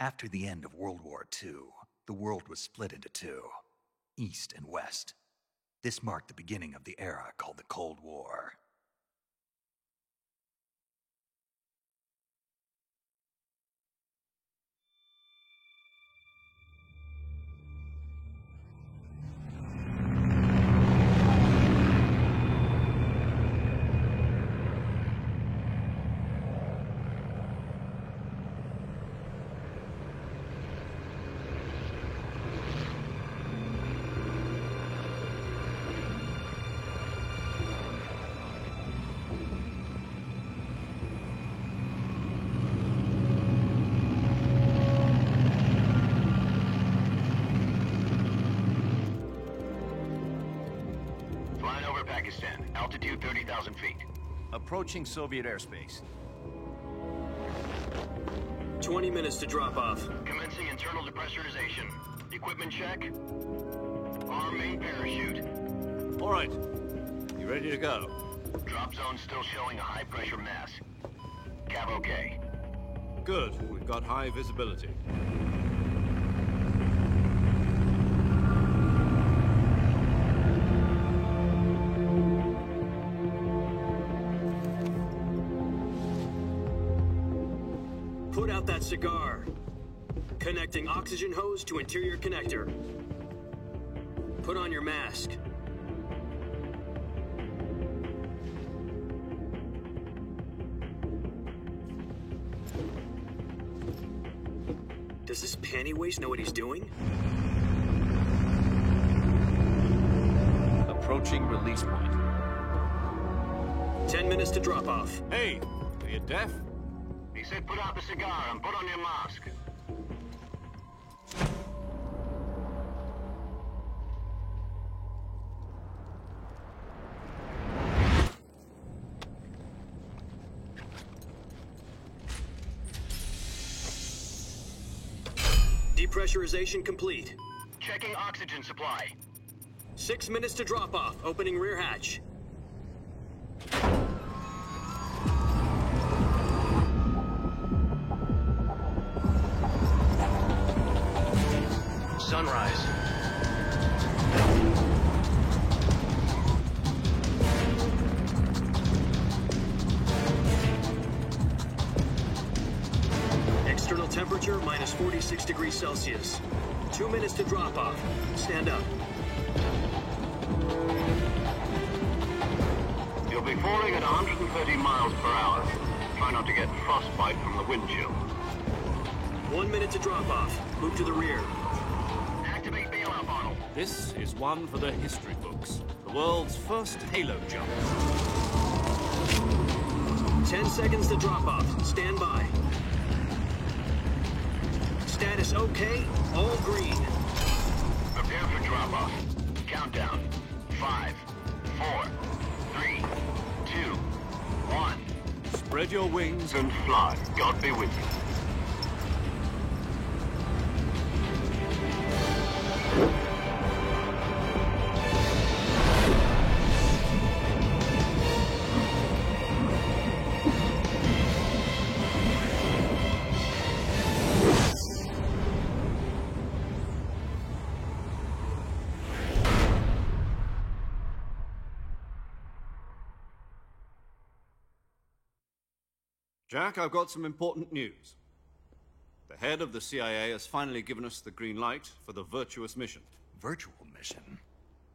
After the end of World War II, the world was split into two, East and West. This marked the beginning of the era called the Cold War. Pakistan, altitude 30,000 feet. Approaching Soviet airspace. 20 minutes to drop off. Commencing internal depressurization. Equipment check. Arm main parachute. All right. You ready to go? Drop zone still showing a high pressure mass. Cav okay. Good. We've got high visibility. Put out that cigar. Connecting oxygen hose to interior connector. Put on your mask. Does this panty waste know what he's doing? Approaching release point. 10 minutes to drop off. Hey, are you deaf? He said put out the cigar and put on your mask. Depressurization complete. Checking oxygen supply. 6 minutes to drop off. Opening rear hatch. Sunrise. External temperature minus 46 degrees Celsius. 2 minutes to drop off. Stand up. You'll be falling at 130 miles per hour. Try not to get frostbite from the wind chill. 1 minute to drop off. Move to the rear. Activate bailout bottle. This is one for the history books. The world's first halo jump. 10 seconds to drop off. Stand by. Status okay. All green. Prepare for drop-off. Countdown. 5, 4, 3, 2, 1. Spread your wings And fly. God be with you. Jack, I've got some important news. The head of the CIA has finally given us the green light for the Virtuous mission. Virtual mission?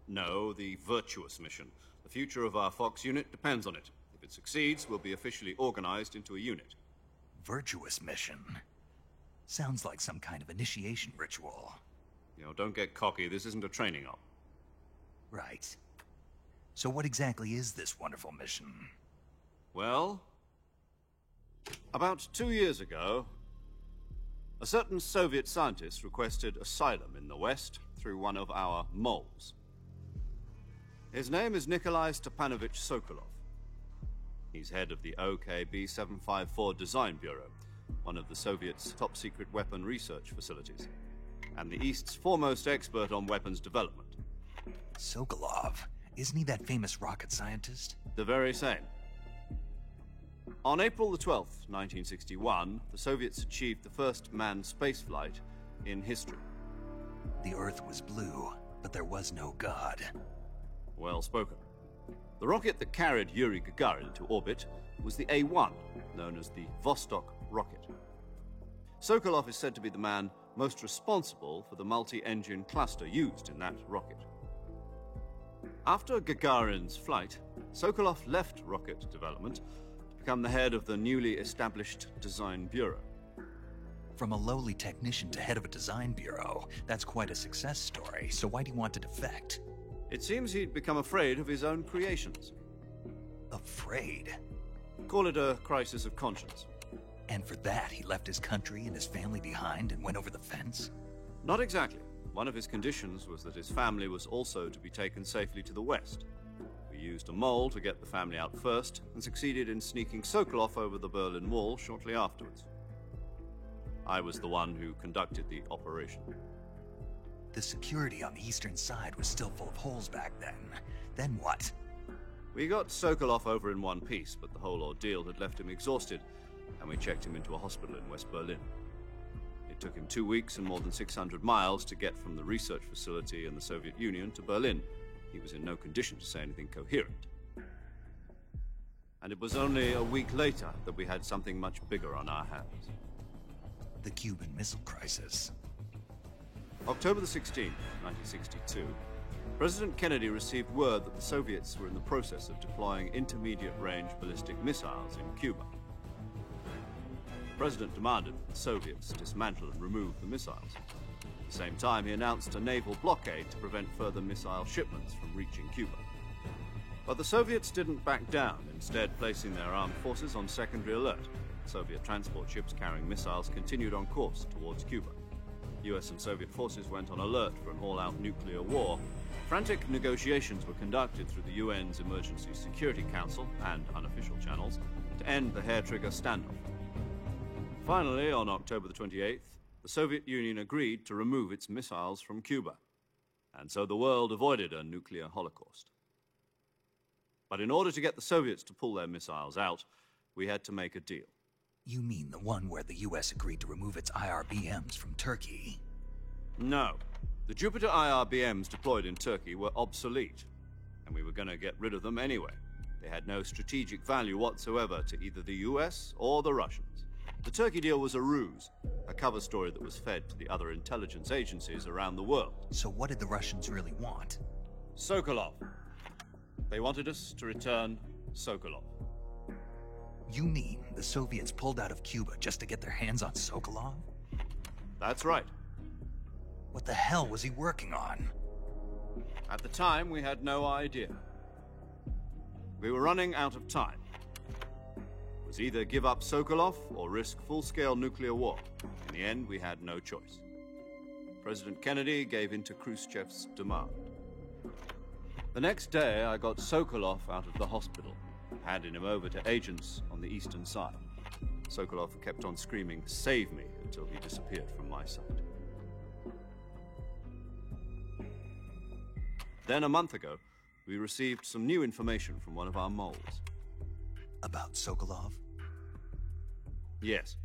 No, the Virtuous mission. The future of our Fox unit depends on it. If it succeeds, we'll be officially organized into a unit. Virtuous mission? Sounds like some kind of initiation ritual. You know, don't get cocky. This isn't a training op. Right. So what exactly is this wonderful mission? Well, about 2 years ago, a certain Soviet scientist requested asylum in the West through one of our moles. His name is Nikolai Stepanovich Sokolov. He's head of the OKB-754 Design Bureau, one of the Soviets' top-secret weapon research facilities, and the East's foremost expert on weapons development. Sokolov? Isn't he that famous rocket scientist? The very same. On April the 12th, 1961, the Soviets achieved the first manned spaceflight in history. The Earth was blue, but there was no God. Well spoken. The rocket that carried Yuri Gagarin to orbit was the A-1, known as the Vostok rocket. Sokolov is said to be the man most responsible for the multi-engine cluster used in that rocket. After Gagarin's flight, Sokolov left rocket development to become the head of the newly established Design Bureau. From a lowly technician to head of a design bureau, that's quite a success story, so why do you want to defect? It seems he'd become afraid of his own creations. Afraid? Call it a crisis of conscience. And for that, he left his country and his family behind and went over the fence? Not exactly. One of his conditions was that his family was also to be taken safely to the west. We used a mole to get the family out first, and succeeded in sneaking Sokolov over the Berlin Wall shortly afterwards. I was the one who conducted the operation. The security on the eastern side was still full of holes back then. Then what? We got Sokolov over in one piece, but the whole ordeal had left him exhausted, and we checked him into a hospital in West Berlin. It took him 2 weeks and more than 600 miles to get from the research facility in the Soviet Union to Berlin. He was in no condition to say anything coherent. And it was only a week later that we had something much bigger on our hands. The Cuban Missile Crisis. October the 16th, 1962, President Kennedy received word that the Soviets were in the process of deploying intermediate-range ballistic missiles in Cuba. The President demanded that the Soviets dismantle and remove the missiles. At the same time, he announced a naval blockade to prevent further missile shipments from reaching Cuba. But the Soviets didn't back down, instead placing their armed forces on secondary alert. Soviet transport ships carrying missiles continued on course towards Cuba. US and Soviet forces went on alert for an all-out nuclear war. Frantic negotiations were conducted through the UN's Emergency Security Council and unofficial channels to end the hair-trigger standoff. Finally, on October the 28th, the Soviet Union agreed to remove its missiles from Cuba, and so the world avoided a nuclear holocaust. But in order to get the Soviets to pull their missiles out, we had to make a deal. You mean the one where the US agreed to remove its IRBMs from Turkey? No. The Jupiter IRBMs deployed in Turkey were obsolete, and we were going to get rid of them anyway. They had no strategic value whatsoever to either the US or the Russians. The Turkey deal was a ruse, a cover story that was fed to the other intelligence agencies around the world. So what did the Russians really want? Sokolov. They wanted us to return Sokolov. You mean the Soviets pulled out of Cuba just to get their hands on Sokolov? That's right. What the hell was he working on? At the time, we had no idea. We were running out of time. It was either give up Sokolov or risk full-scale nuclear war. In the end, we had no choice. President Kennedy gave in to Khrushchev's demand. The next day, I got Sokolov out of the hospital, handing him over to agents on the eastern side. Sokolov kept on screaming, "Save me," until he disappeared from my sight. Then a month ago, we received some new information from one of our moles. About Sokolov? Yes.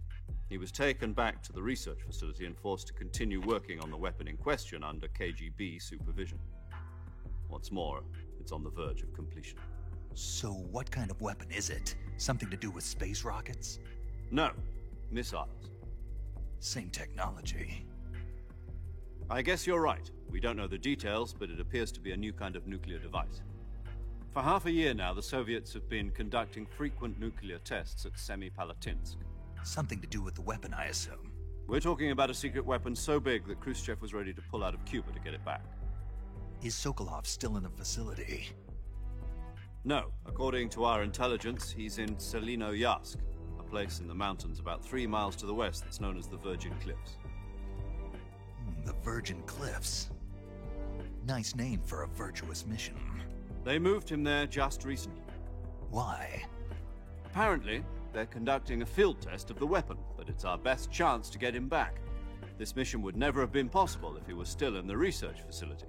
He was taken back to the research facility and forced to continue working on the weapon in question under KGB supervision. What's more, it's on the verge of completion. So what kind of weapon is it? Something to do with space rockets? No, missiles. Same technology. I guess you're right. We don't know the details, but it appears to be a new kind of nuclear device. For half a year now, the Soviets have been conducting frequent nuclear tests at Semipalatinsk. Something to do with the weapon, I assume. We're talking about a secret weapon so big that Khrushchev was ready to pull out of Cuba to get it back. Is Sokolov still in the facility? No. According to our intelligence, he's in Selinoyarsk, a place in the mountains about 3 miles to the west that's known as the Virgin Cliffs. The Virgin Cliffs. Nice name for a virtuous mission. They moved him there just recently. Why? Apparently, they're conducting a field test of the weapon, but it's our best chance to get him back. This mission would never have been possible if he was still in the research facility.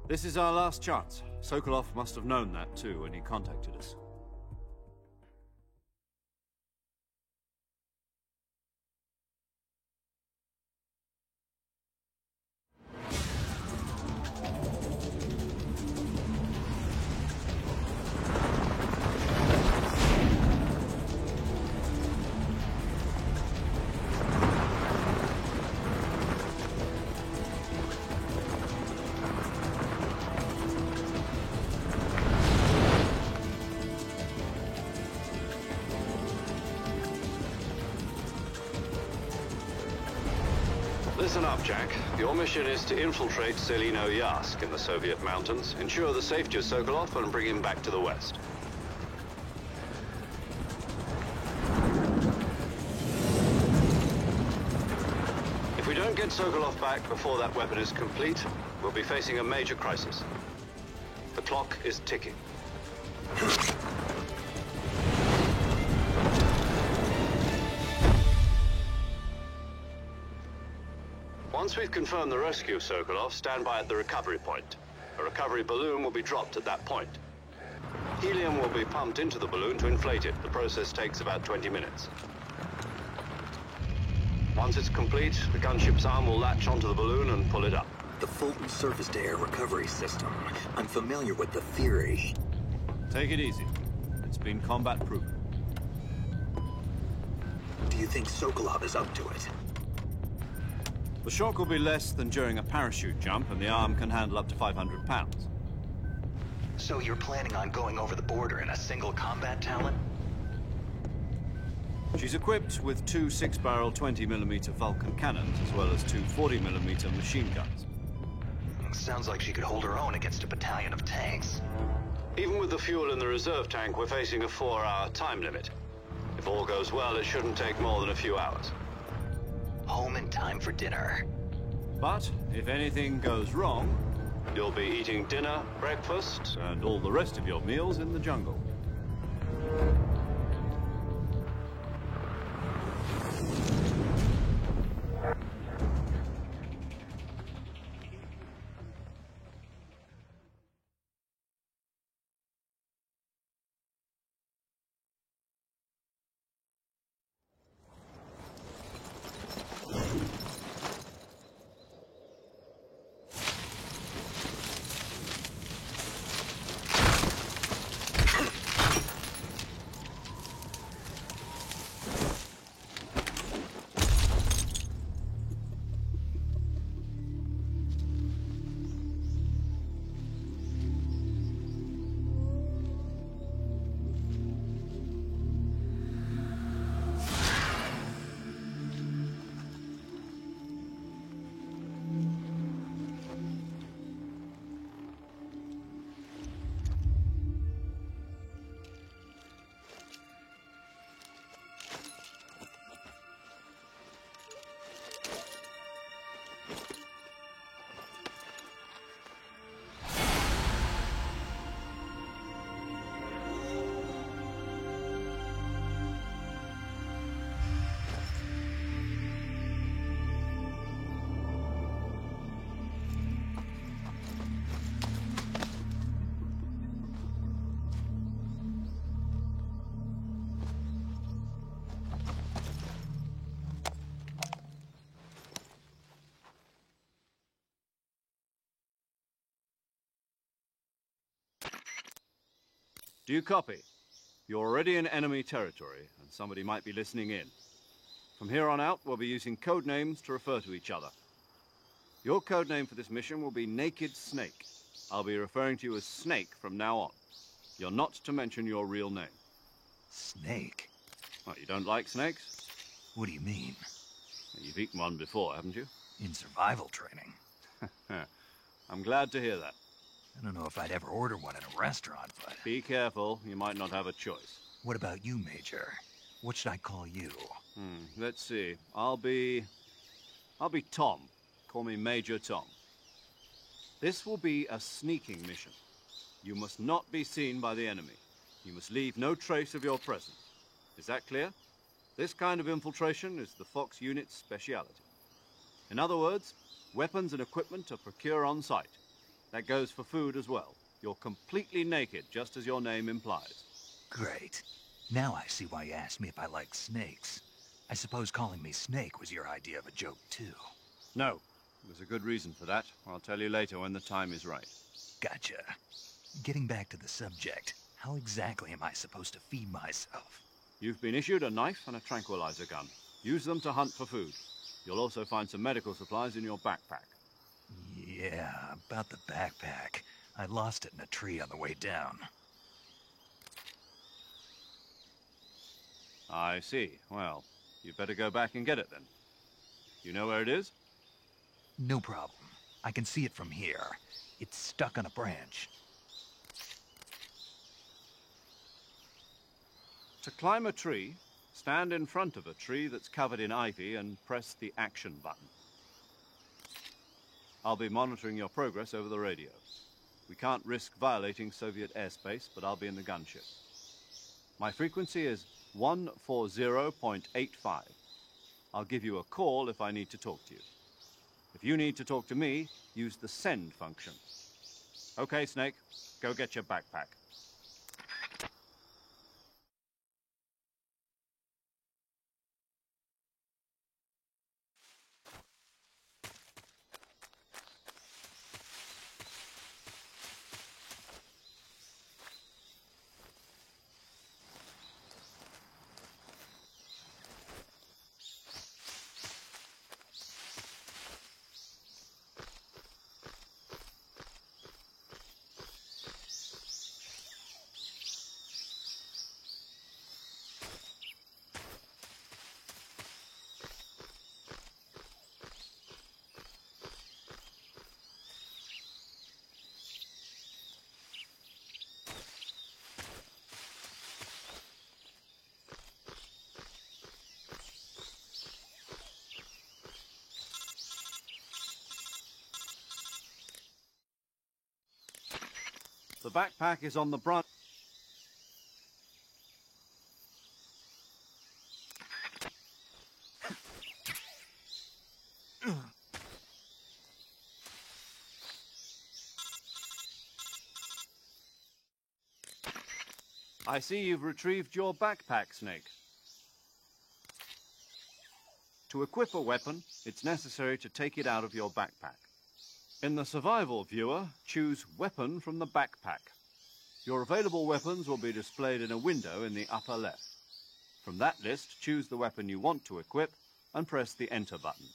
This is our last chance. Sokolov must have known that too when he contacted us. Listen up, Jack. Your mission is to infiltrate Selino Yask in the Soviet mountains, ensure the safety of Sokolov, and bring him back to the West. If we don't get Sokolov back before that weapon is complete, we'll be facing a major crisis. The clock is ticking. Once we've confirmed the rescue of Sokolov, stand by at the recovery point. A recovery balloon will be dropped at that point. Helium will be pumped into the balloon to inflate it. The process takes about 20 minutes. Once it's complete, the gunship's arm will latch onto the balloon and pull it up. The Fulton surface-to-air recovery system. I'm familiar with the theory. Take it easy. It's been combat-proven. Do you think Sokolov is up to it? The shock will be less than during a parachute jump, and the arm can handle up to 500 pounds. So you're planning on going over the border in a single combat Talon? She's equipped with two 6-barrel 20mm Vulcan cannons, as well as two 40mm machine guns. Sounds like she could hold her own against a battalion of tanks. Even with the fuel in the reserve tank, we're facing a 4-hour time limit. If all goes well, it shouldn't take more than a few hours. Home in time for dinner. But if anything goes wrong, you'll be eating dinner, breakfast, and all the rest of your meals in the jungle. Do you copy? You're already in enemy territory, and somebody might be listening in. From here on out, we'll be using code names to refer to each other. Your code name for this mission will be Naked Snake. I'll be referring to you as Snake from now on. You're not to mention your real name. Snake? What, you don't like snakes? What do you mean? You've eaten one before, haven't you? In survival training. I'm glad to hear that. I don't know if I'd ever order one in a restaurant, but... Be careful, you might not have a choice. What about you, Major? What should I call you? Let's see. I'll be Tom. Call me Major Tom. This will be a sneaking mission. You must not be seen by the enemy. You must leave no trace of your presence. Is that clear? This kind of infiltration is the Fox unit's speciality. In other words, weapons and equipment are procured on site. That goes for food as well. You're completely naked, just as your name implies. Great. Now I see why you asked me if I like snakes. I suppose calling me Snake was your idea of a joke, too. No. There's a good reason for that. I'll tell you later when the time is right. Gotcha. Getting back to the subject, how exactly am I supposed to feed myself? You've been issued a knife and a tranquilizer gun. Use them to hunt for food. You'll also find some medical supplies in your backpack. Yeah, about the backpack. I lost it in a tree on the way down. I see. Well, you'd better go back and get it then. You know where it is? No problem. I can see it from here. It's stuck on a branch. To climb a tree, stand in front of a tree that's covered in ivy and press the action button. I'll be monitoring your progress over the radio. We can't risk violating Soviet airspace, but I'll be in the gunship. My frequency is 140.85. I'll give you a call if I need to talk to you. If you need to talk to me, use the send function. Okay, Snake, go get your backpack. The backpack is on the branch. I see you've retrieved your backpack, Snake. To equip a weapon, it's necessary to take it out of your backpack. In the survival viewer, choose Weapon from the backpack. Your available weapons will be displayed in a window in the upper left. From that list, choose the weapon you want to equip and press the Enter button.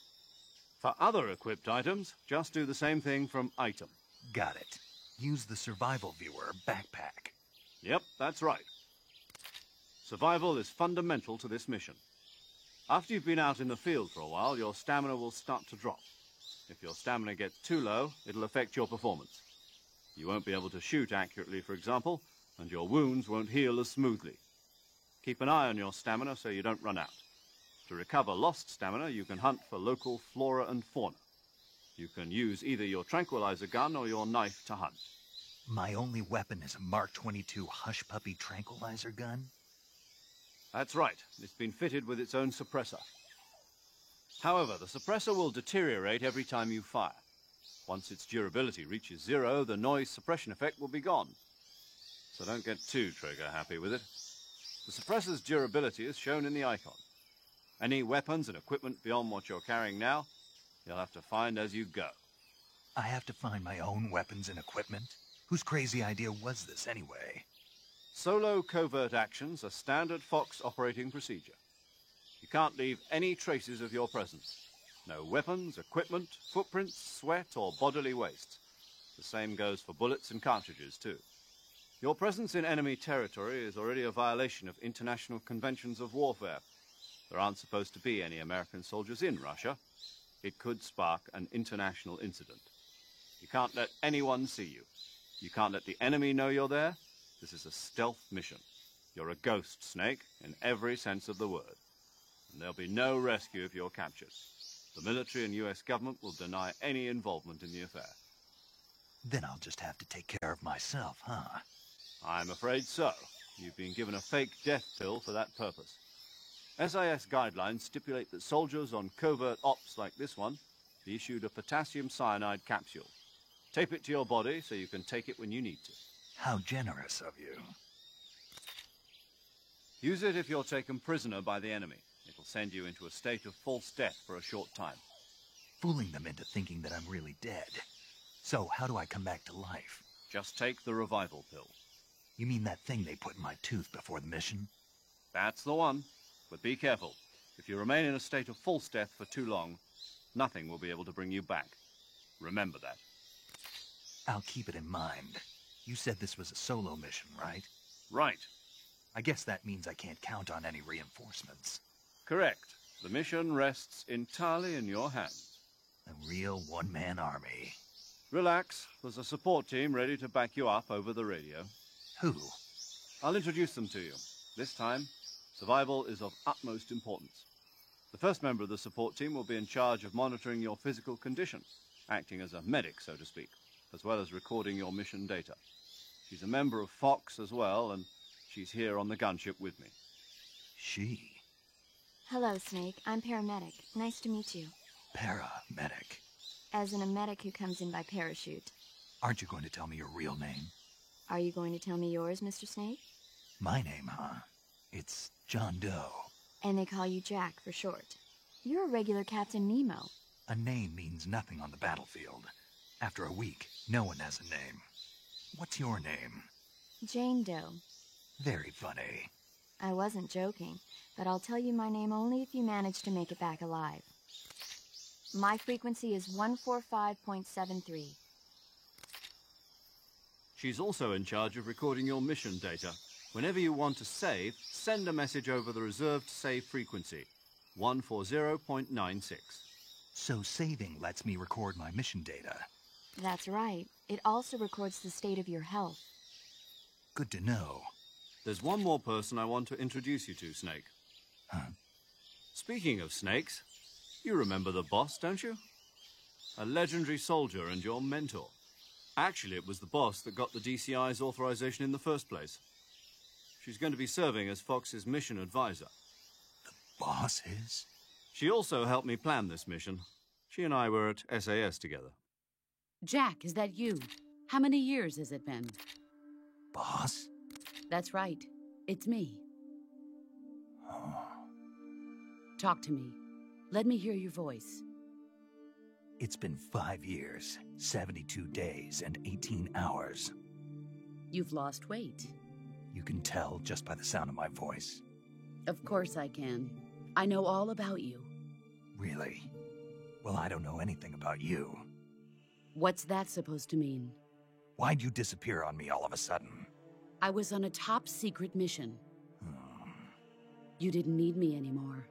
For other equipped items, just do the same thing from Item. Got it. Use the survival viewer backpack. Yep, that's right. Survival is fundamental to this mission. After you've been out in the field for a while, your stamina will start to drop. If your stamina gets too low, it'll affect your performance. You won't be able to shoot accurately, for example, and your wounds won't heal as smoothly. Keep an eye on your stamina so you don't run out. To recover lost stamina, you can hunt for local flora and fauna. You can use either your tranquilizer gun or your knife to hunt. My only weapon is a Mark 22 Hush Puppy tranquilizer gun? That's right. It's been fitted with its own suppressor. However, the suppressor will deteriorate every time you fire. Once its durability reaches 0, the noise suppression effect will be gone. So don't get too trigger-happy with it. The suppressor's durability is shown in the icon. Any weapons and equipment beyond what you're carrying now, you'll have to find as you go. I have to find my own weapons and equipment? Whose crazy idea was this, anyway? Solo covert actions are standard Fox operating procedure. You can't leave any traces of your presence. No weapons, equipment, footprints, sweat, or bodily waste. The same goes for bullets and cartridges, too. Your presence in enemy territory is already a violation of international conventions of warfare. There aren't supposed to be any American soldiers in Russia. It could spark an international incident. You can't let anyone see you. You can't let the enemy know you're there. This is a stealth mission. You're a ghost, Snake, in every sense of the word. And there'll be no rescue if you're captured. The military and US government will deny any involvement in the affair. Then I'll just have to take care of myself, huh? I'm afraid so. You've been given a fake death pill for that purpose. SIS guidelines stipulate that soldiers on covert ops like this one be issued a potassium cyanide capsule. Tape it to your body so you can take it when you need to. How generous of you. Use it if you're taken prisoner by the enemy. It'll send you into a state of false death for a short time. Fooling them into thinking that I'm really dead. So, how do I come back to life? Just take the revival pill. You mean that thing they put in my tooth before the mission? That's the one. But be careful. If you remain in a state of false death for too long, nothing will be able to bring you back. Remember that. I'll keep it in mind. You said this was a solo mission, right? Right. I guess that means I can't count on any reinforcements. Correct. The mission rests entirely in your hands. A real one-man army. Relax. There's a support team ready to back you up over the radio. Who? I'll introduce them to you. This time, survival is of utmost importance. The first member of the support team will be in charge of monitoring your physical condition, acting as a medic, so to speak, as well as recording your mission data. She's a member of Fox as well, and she's here on the gunship with me. She? Hello, Snake. I'm paramedic. Nice to meet you. Paramedic. As in a medic who comes in by parachute. Aren't you going to tell me your real name? Are you going to tell me yours, Mr. Snake? My name, huh? It's John Doe. And they call you Jack for short. You're a regular Captain Nemo. A name means nothing on the battlefield. After a week, no one has a name. What's your name? Jane Doe. Very funny. I wasn't joking, but I'll tell you my name only if you manage to make it back alive. My frequency is 145.73. She's also in charge of recording your mission data. Whenever you want to save, send a message over the reserved save frequency, 140.96. So saving lets me record my mission data. That's right. It also records the state of your health. Good to know. There's one more person I want to introduce you to, Snake. Huh? Speaking of snakes, you remember the boss, don't you? A legendary soldier and your mentor. Actually, it was the boss that got the DCI's authorization in the first place. She's going to be serving as Fox's mission advisor. The boss is? She also helped me plan this mission. She and I were at SAS together. Jack, is that you? How many years has it been? Boss? That's right. It's me. Oh. Talk to me. Let me hear your voice. It's been 5 years, 72 days, and 18 hours. You've lost weight. You can tell just by the sound of my voice. Of course I can. I know all about you. Really? Well, I don't know anything about you. What's that supposed to mean? Why'd you disappear on me all of a sudden? I was on a top-secret mission. You didn't need me anymore.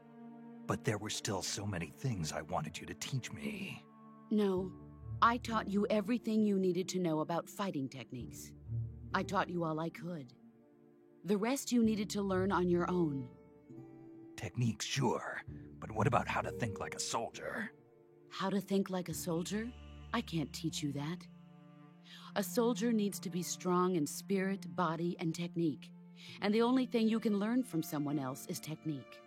But there were still so many things I wanted you to teach me. No, I taught you everything you needed to know about fighting techniques. I taught you all I could. The rest you needed to learn on your own. Techniques, sure. But what about how to think like a soldier? How to think like a soldier? I can't teach you that. A soldier needs to be strong in spirit, body, and technique. And the only thing you can learn from someone else is technique.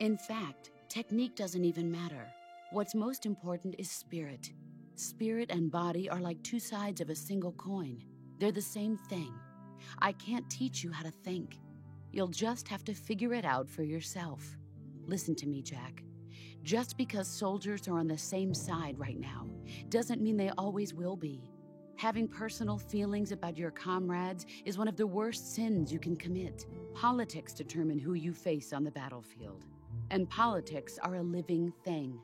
In fact, technique doesn't even matter. What's most important is spirit. Spirit and body are like two sides of a single coin. They're the same thing. I can't teach you how to think. You'll just have to figure it out for yourself. Listen to me, Jack. Just because soldiers are on the same side right now doesn't mean they always will be. Having personal feelings about your comrades is one of the worst sins you can commit. Politics determine who you face on the battlefield. And politics are a living thing.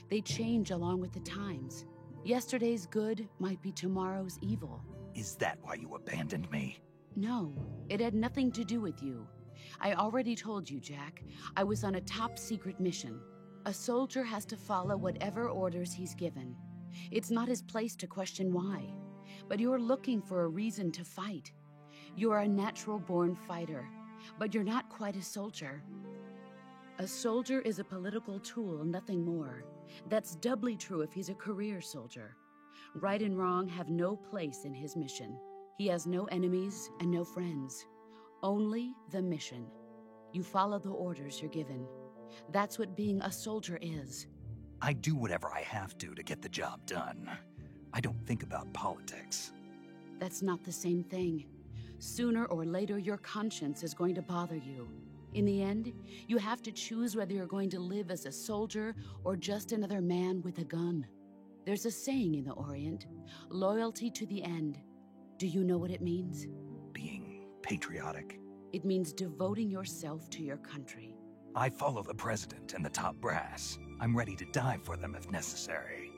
They change along with the times. Yesterday's good might be tomorrow's evil. Is that why you abandoned me? No, it had nothing to do with you. I already told you, Jack. I was on a top-secret mission. A soldier has to follow whatever orders he's given. It's not his place to question why. But you're looking for a reason to fight. You're a natural-born fighter, but you're not quite a soldier. A soldier is a political tool, nothing more. That's doubly true if he's a career soldier. Right and wrong have no place in his mission. He has no enemies and no friends. Only the mission. You follow the orders you're given. That's what being a soldier is. I do whatever I have to get the job done. I don't think about politics. That's not the same thing. Sooner or later, your conscience is going to bother you. In the end, you have to choose whether you're going to live as a soldier or just another man with a gun. There's a saying in the Orient, loyalty to the end. Do you know what it means? Being patriotic. It means devoting yourself to your country. I follow the president and the top brass. I'm ready to die for them if necessary.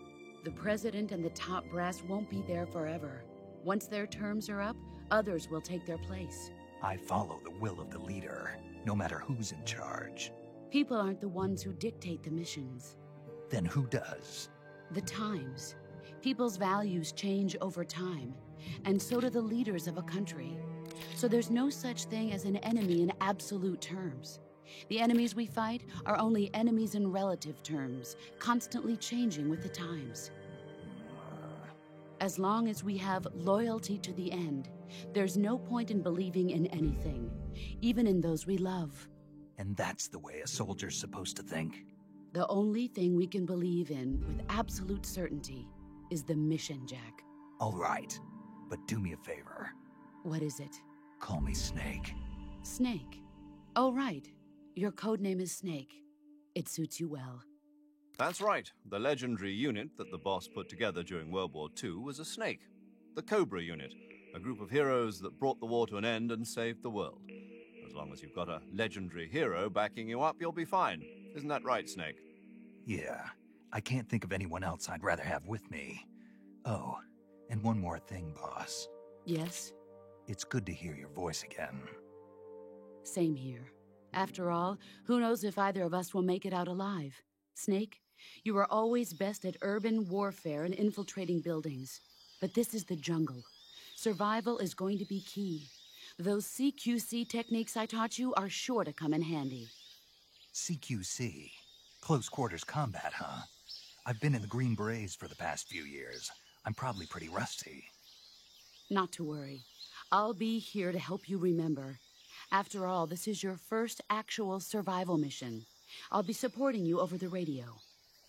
The president and the top brass won't be there forever. Once their terms are up, others will take their place. I follow the will of the leader, no matter who's in charge. People aren't the ones who dictate the missions. Then who does? The times. People's values change over time, and so do the leaders of a country. So there's no such thing as an enemy in absolute terms. The enemies we fight are only enemies in relative terms, constantly changing with the times. As long as we have loyalty to the end, there's no point in believing in anything, even in those we love. And that's the way a soldier's supposed to think? The only thing we can believe in with absolute certainty is the mission, Jack. All right, but do me a favor. What is it? Call me Snake. Snake. Oh, right. Your codename is Snake. It suits you well. That's right. The legendary unit that the boss put together during World War II was a snake. The Cobra unit, a group of heroes that brought the war to an end and saved the world. As long as you've got a legendary hero backing you up, you'll be fine. Isn't that right, Snake? Yeah, I can't think of anyone else I'd rather have with me. Oh, and one more thing, boss. Yes? It's good to hear your voice again. Same here. After all, who knows if either of us will make it out alive? Snake, you were always best at urban warfare and infiltrating buildings. But this is the jungle. Survival is going to be key. Those CQC techniques I taught you are sure to come in handy. CQC? Close quarters combat, huh? I've been in the Green Berets for the past few years. I'm probably pretty rusty. Not to worry. I'll be here to help you remember. After all, this is your first actual survival mission. I'll be supporting you over the radio.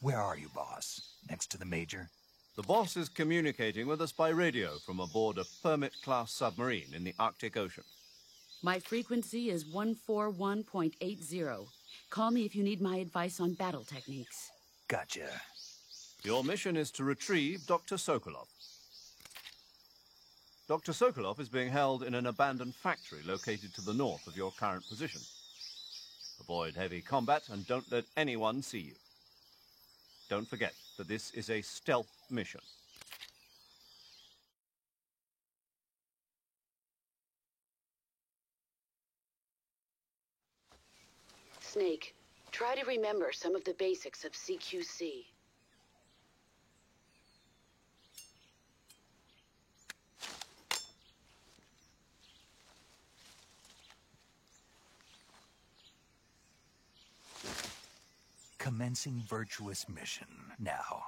Where are you, boss? Next to the Major? The boss is communicating with us by radio from aboard a Permit-class submarine in the Arctic Ocean. My frequency is 141.80. Call me if you need my advice on battle techniques. Gotcha. Your mission is to retrieve Dr. Sokolov. Dr. Sokolov is being held in an abandoned factory located to the north of your current position. Avoid heavy combat and don't let anyone see you. Don't forget that this is a stealth mission. Snake, try to remember some of the basics of CQC. Commencing virtuous mission now.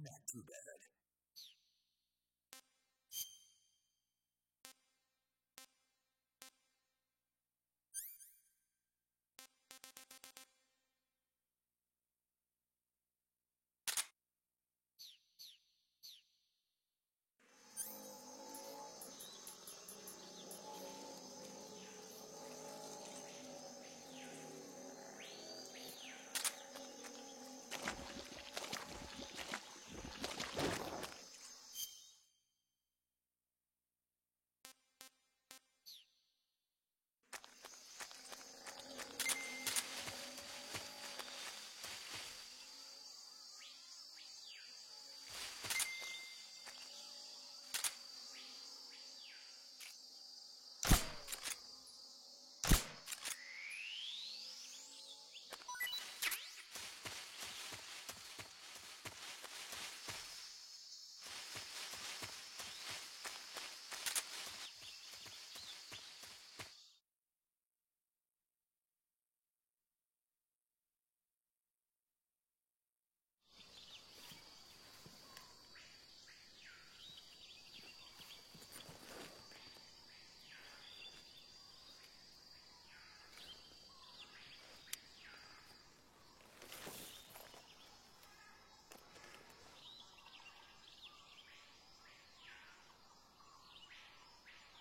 Not too bad.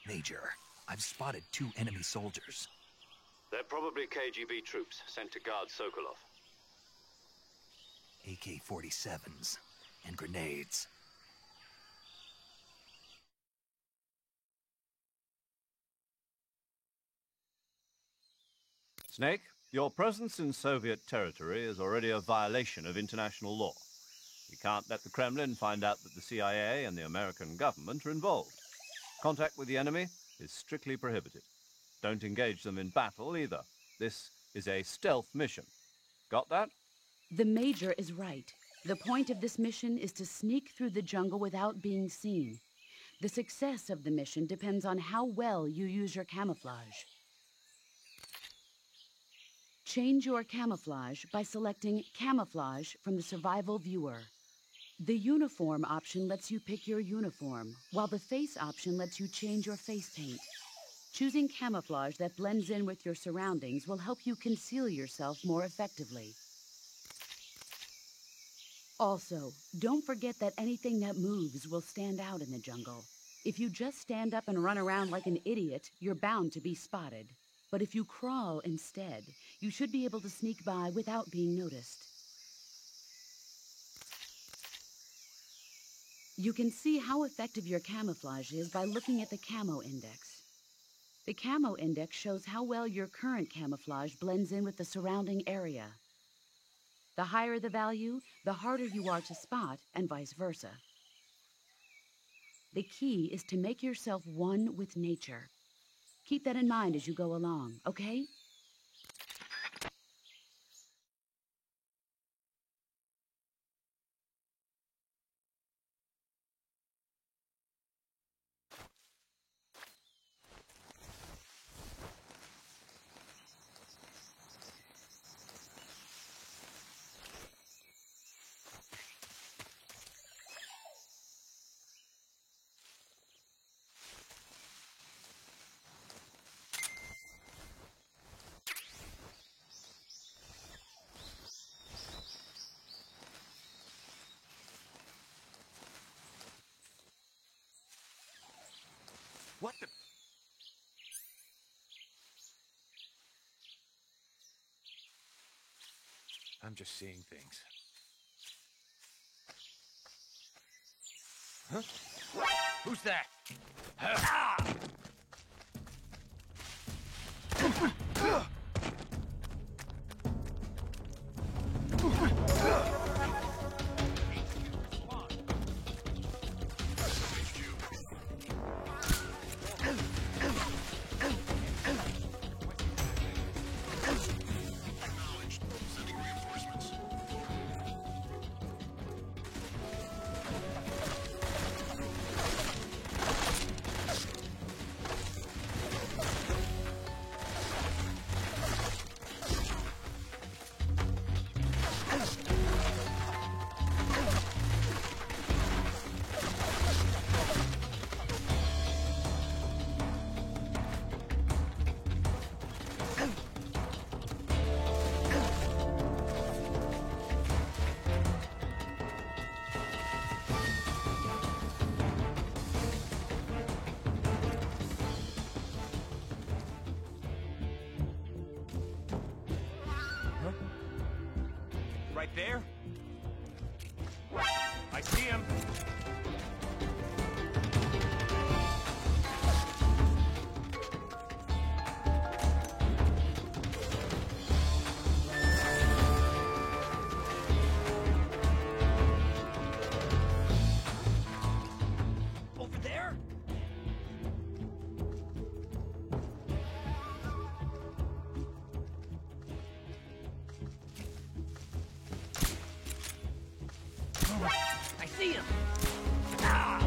Major, I've spotted 2 enemy soldiers. They're probably KGB troops sent to guard Sokolov. AK-47s and grenades. Snake, your presence in Soviet territory is already a violation of international law. We can't let the Kremlin find out that the CIA and the American government are involved. Contact with the enemy is strictly prohibited. Don't engage them in battle either. This is a stealth mission. Got that? The Major is right. The point of this mission is to sneak through the jungle without being seen. The success of the mission depends on how well you use your camouflage. Change your camouflage by selecting Camouflage from the Survival Viewer. The Uniform option lets you pick your uniform, while the Face option lets you change your face paint. Choosing camouflage that blends in with your surroundings will help you conceal yourself more effectively. Also, don't forget that anything that moves will stand out in the jungle. If you just stand up and run around like an idiot, you're bound to be spotted. But if you crawl instead, you should be able to sneak by without being noticed. You can see how effective your camouflage is by looking at the Camo Index. The Camo Index shows how well your current camouflage blends in with the surrounding area. The higher the value, the harder you are to spot, and vice versa. The key is to make yourself one with nature. Keep that in mind as you go along, okay? What the... I'm just seeing things. Huh? Who's that? Ah! right there. I see him. Over there? I see him! Ah!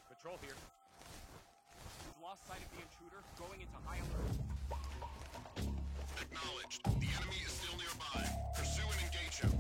Patrol here. We've lost sight of the intruder, going into high alert. Acknowledged. The enemy is still nearby. Pursue and engage him.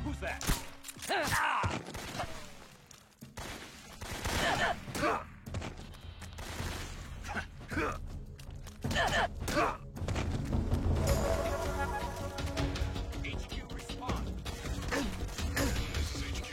Who's that? HQ, respond. This is HQ.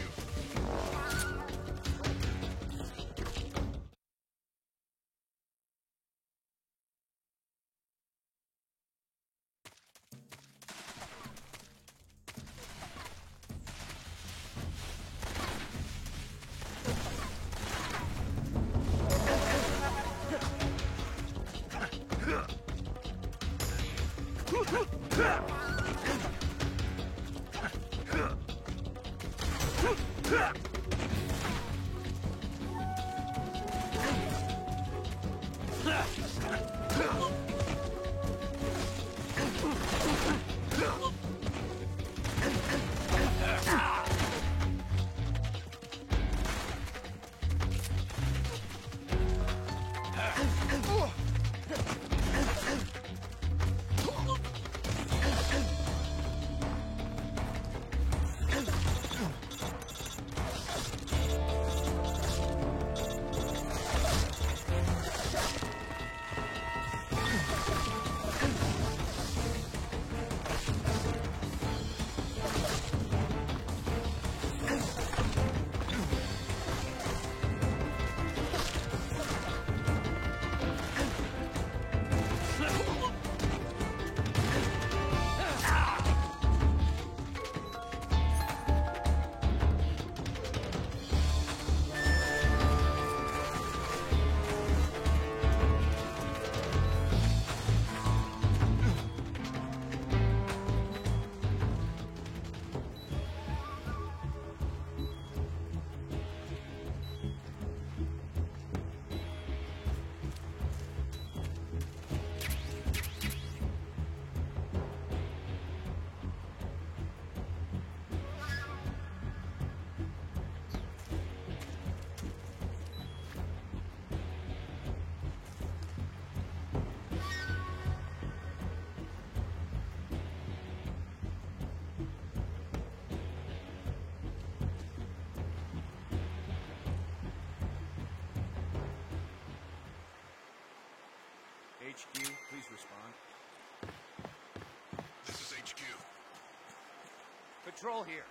HQ, please respond. This is HQ. Patrol here.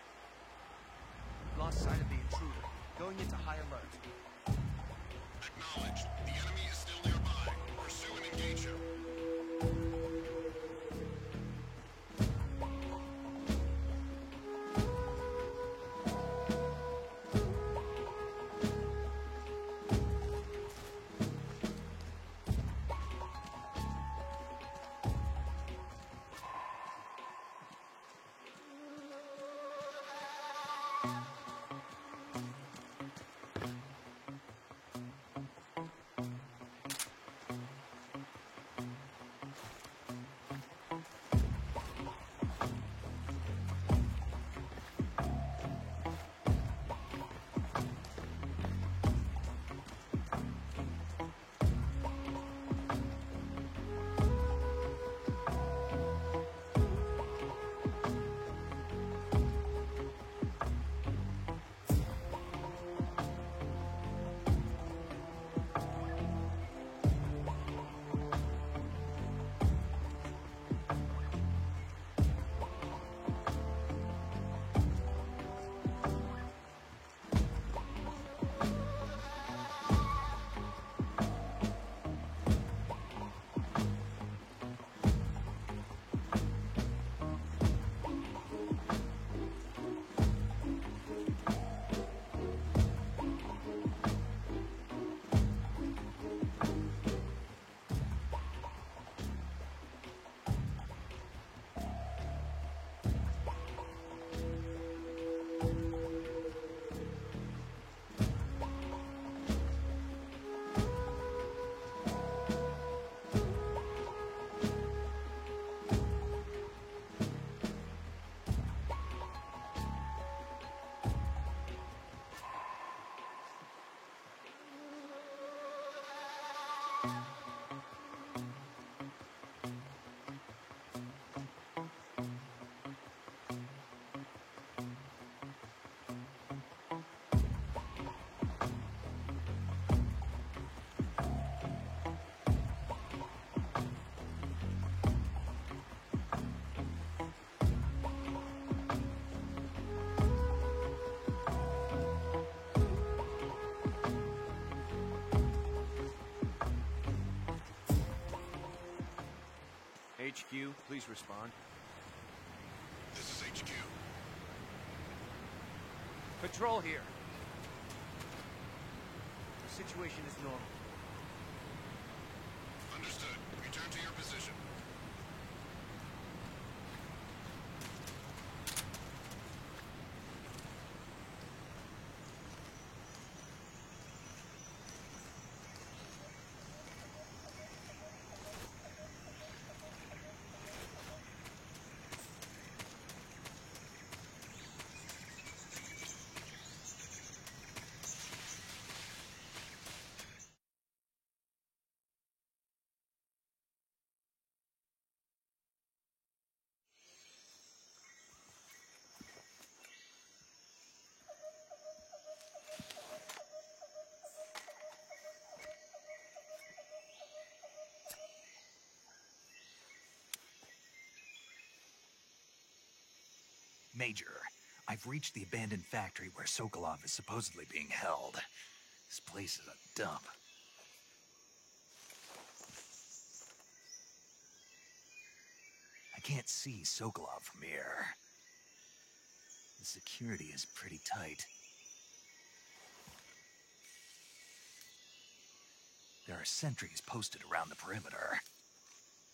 Lost sight of the intruder. Going into high alert. Acknowledged. The enemy is still nearby. Pursue and engage him. HQ, please respond. This is HQ. Patrol here. The situation is normal. Understood. Return to your position. Major, I've reached the abandoned factory where Sokolov is supposedly being held. This place is a dump. I can't see Sokolov from here. The security is pretty tight. There are sentries posted around the perimeter.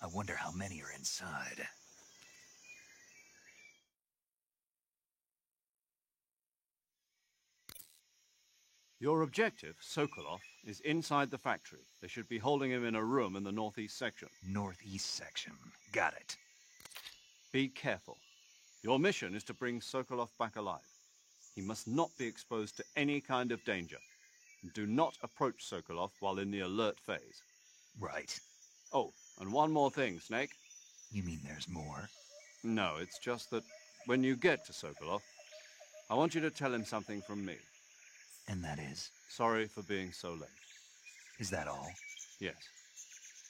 I wonder how many are inside. Your objective, Sokolov, is inside the factory. They should be holding him in a room in the northeast section. Northeast section. Got it. Be careful. Your mission is to bring Sokolov back alive. He must not be exposed to any kind of danger. Do not approach Sokolov while in the alert phase. Right. Oh, and one more thing, Snake. You mean there's more? No, it's just that when you get to Sokolov, I want you to tell him something from me. And that is? Sorry for being so late. Is that all? Yes.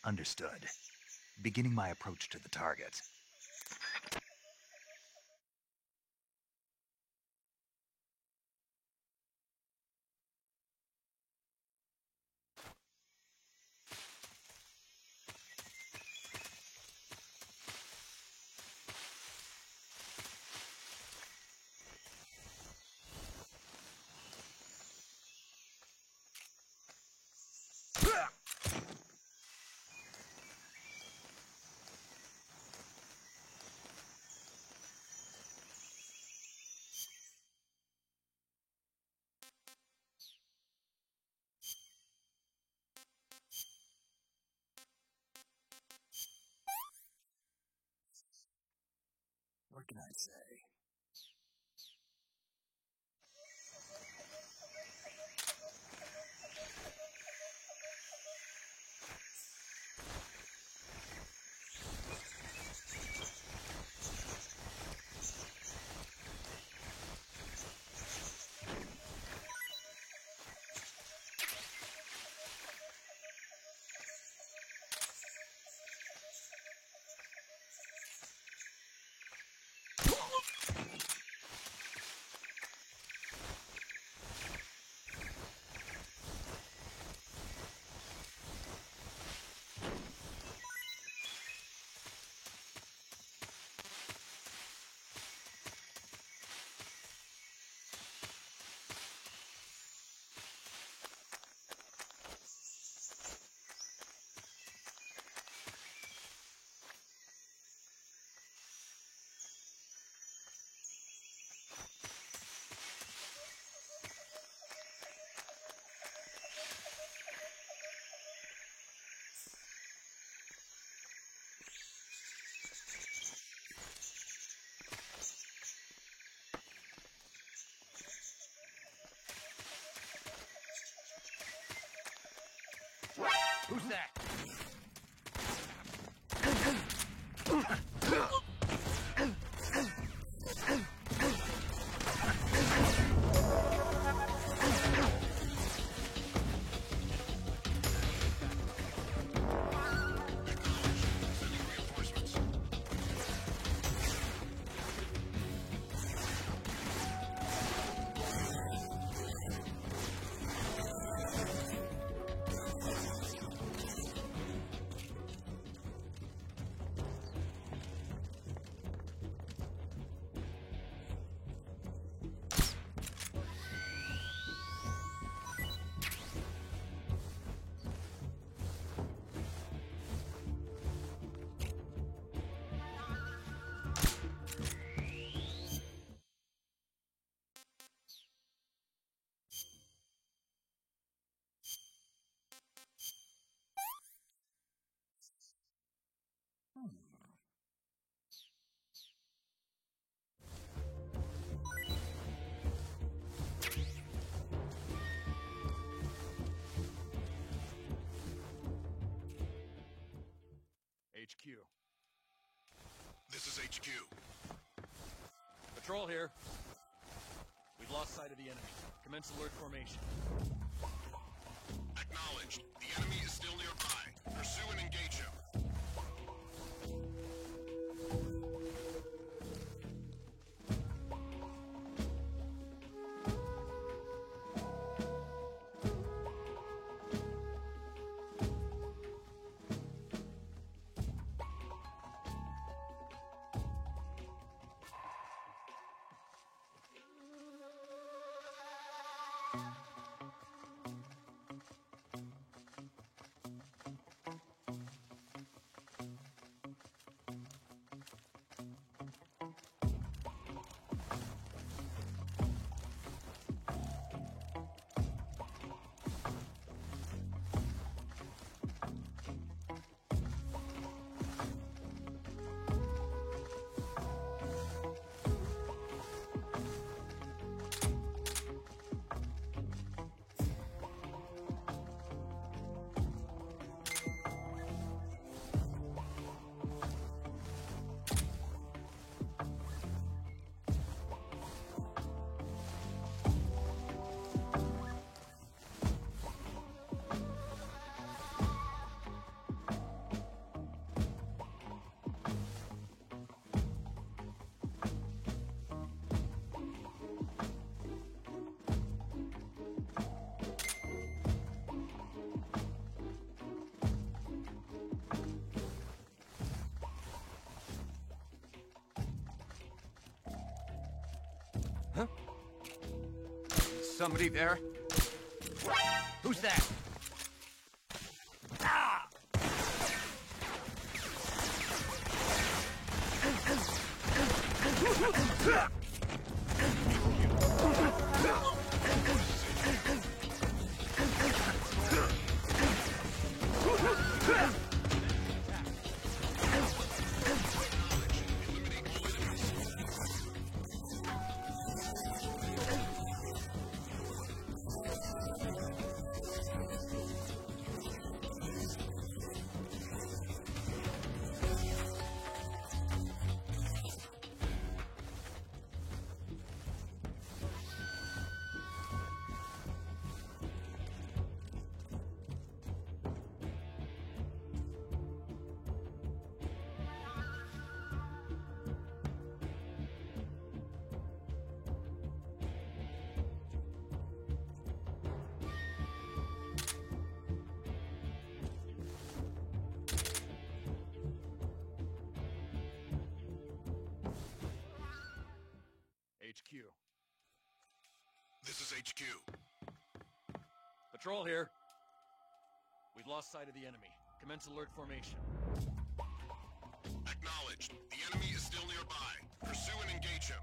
Understood. Beginning my approach to the target. What can I say? Who's that? HQ. This is HQ. Patrol here. We've lost sight of the enemy. Commence alert formation. Acknowledged. The enemy is still nearby. Pursue and engage him. Huh? Somebody there? Who's that? Ah! HQ. This is HQ. Patrol here. We've lost sight of the enemy. Commence alert formation. Acknowledged. The enemy is still nearby. Pursue and engage him.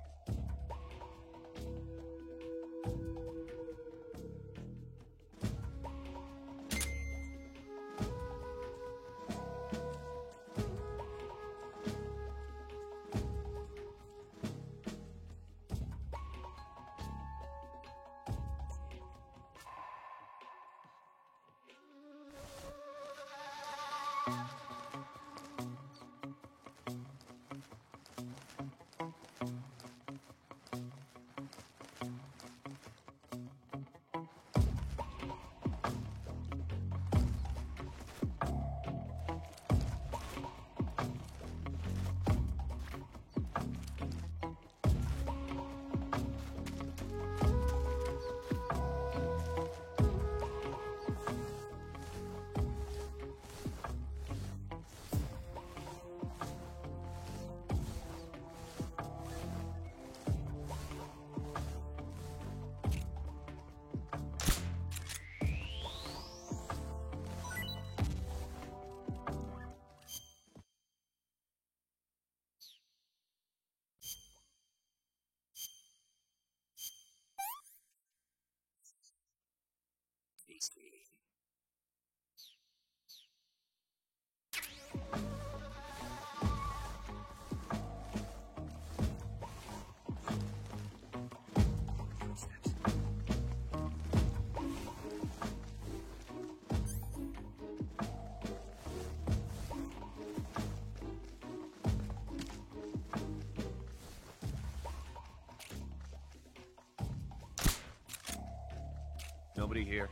Nobody here.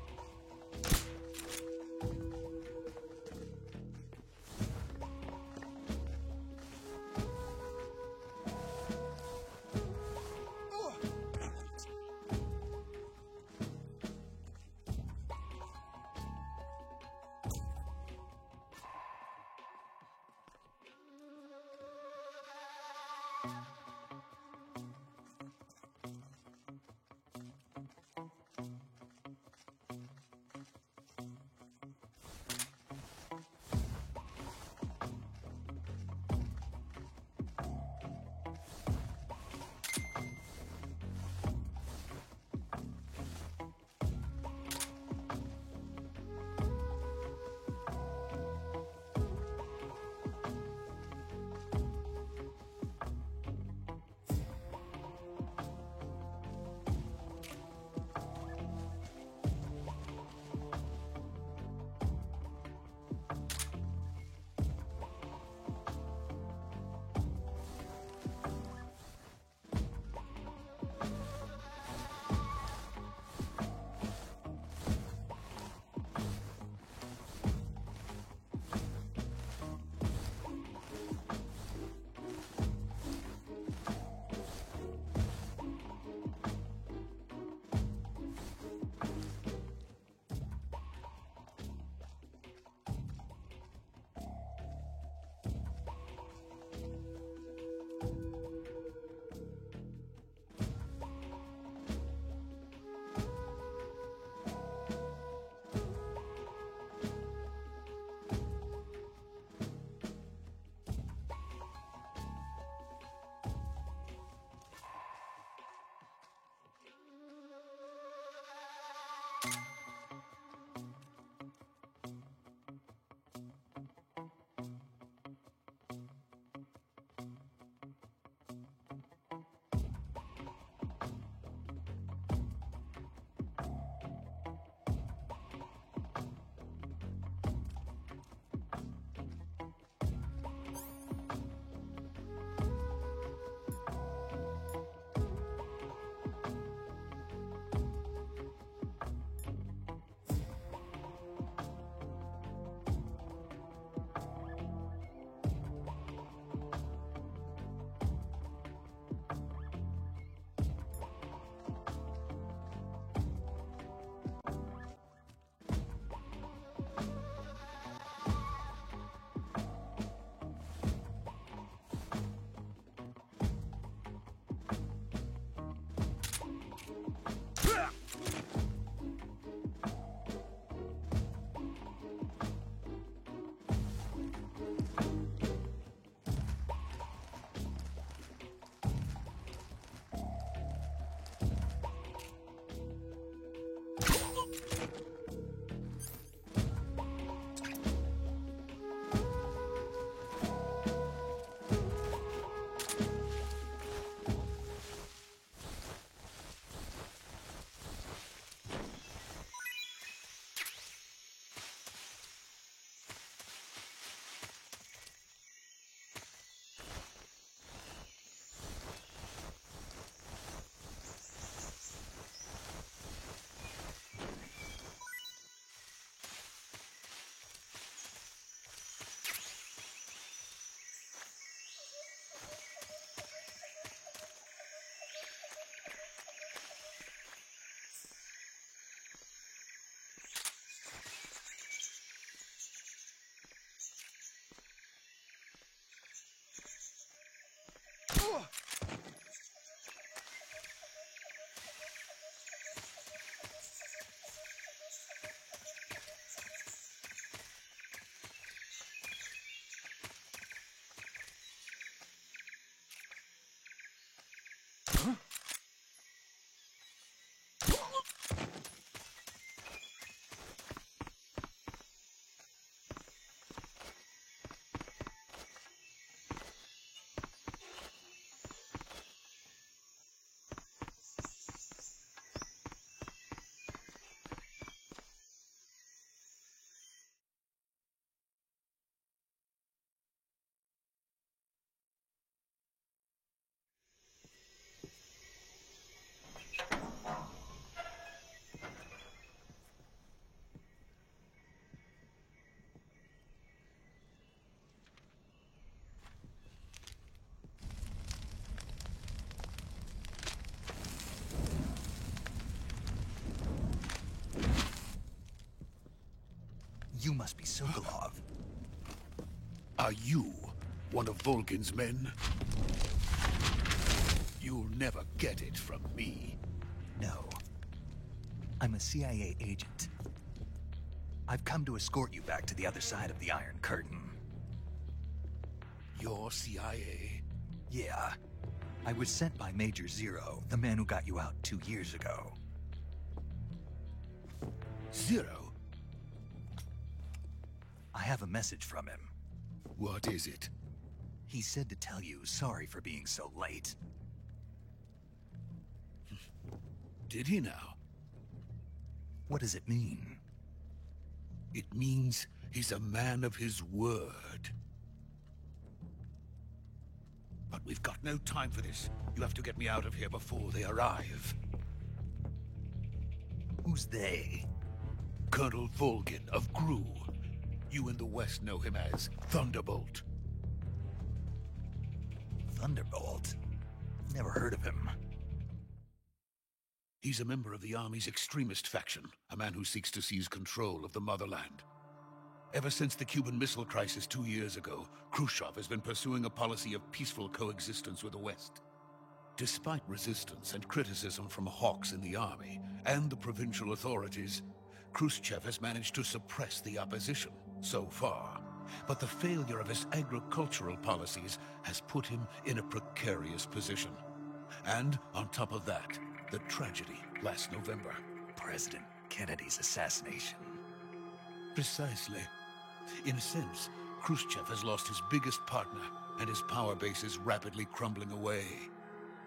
You must be Sokolov. Are you one of Volgin's men? You'll never get it from me. No. I'm a CIA agent. I've come to escort you back to the other side of the Iron Curtain. You're CIA? Yeah. I was sent by Major Zero, the man who got you out 2 years ago. Zero? I have a message from him. What is it? He said to tell you sorry for being so late. Did he now? What does it mean? It means he's a man of his word. But we've got no time for this. You have to get me out of here before they arrive. Who's they? Colonel Volgin of Gru. You in the West know him as Thunderbolt. Thunderbolt? Never heard of him. He's a member of the Army's extremist faction, a man who seeks to seize control of the motherland. Ever since the Cuban Missile Crisis 2 years ago, Khrushchev has been pursuing a policy of peaceful coexistence with the West. Despite resistance and criticism from hawks in the army and the provincial authorities, Khrushchev has managed to suppress the opposition, so far. But the failure of his agricultural policies has put him in a precarious position. And on top of that, the tragedy last November. President Kennedy's assassination. Precisely. In a sense, Khrushchev has lost his biggest partner, and his power base is rapidly crumbling away.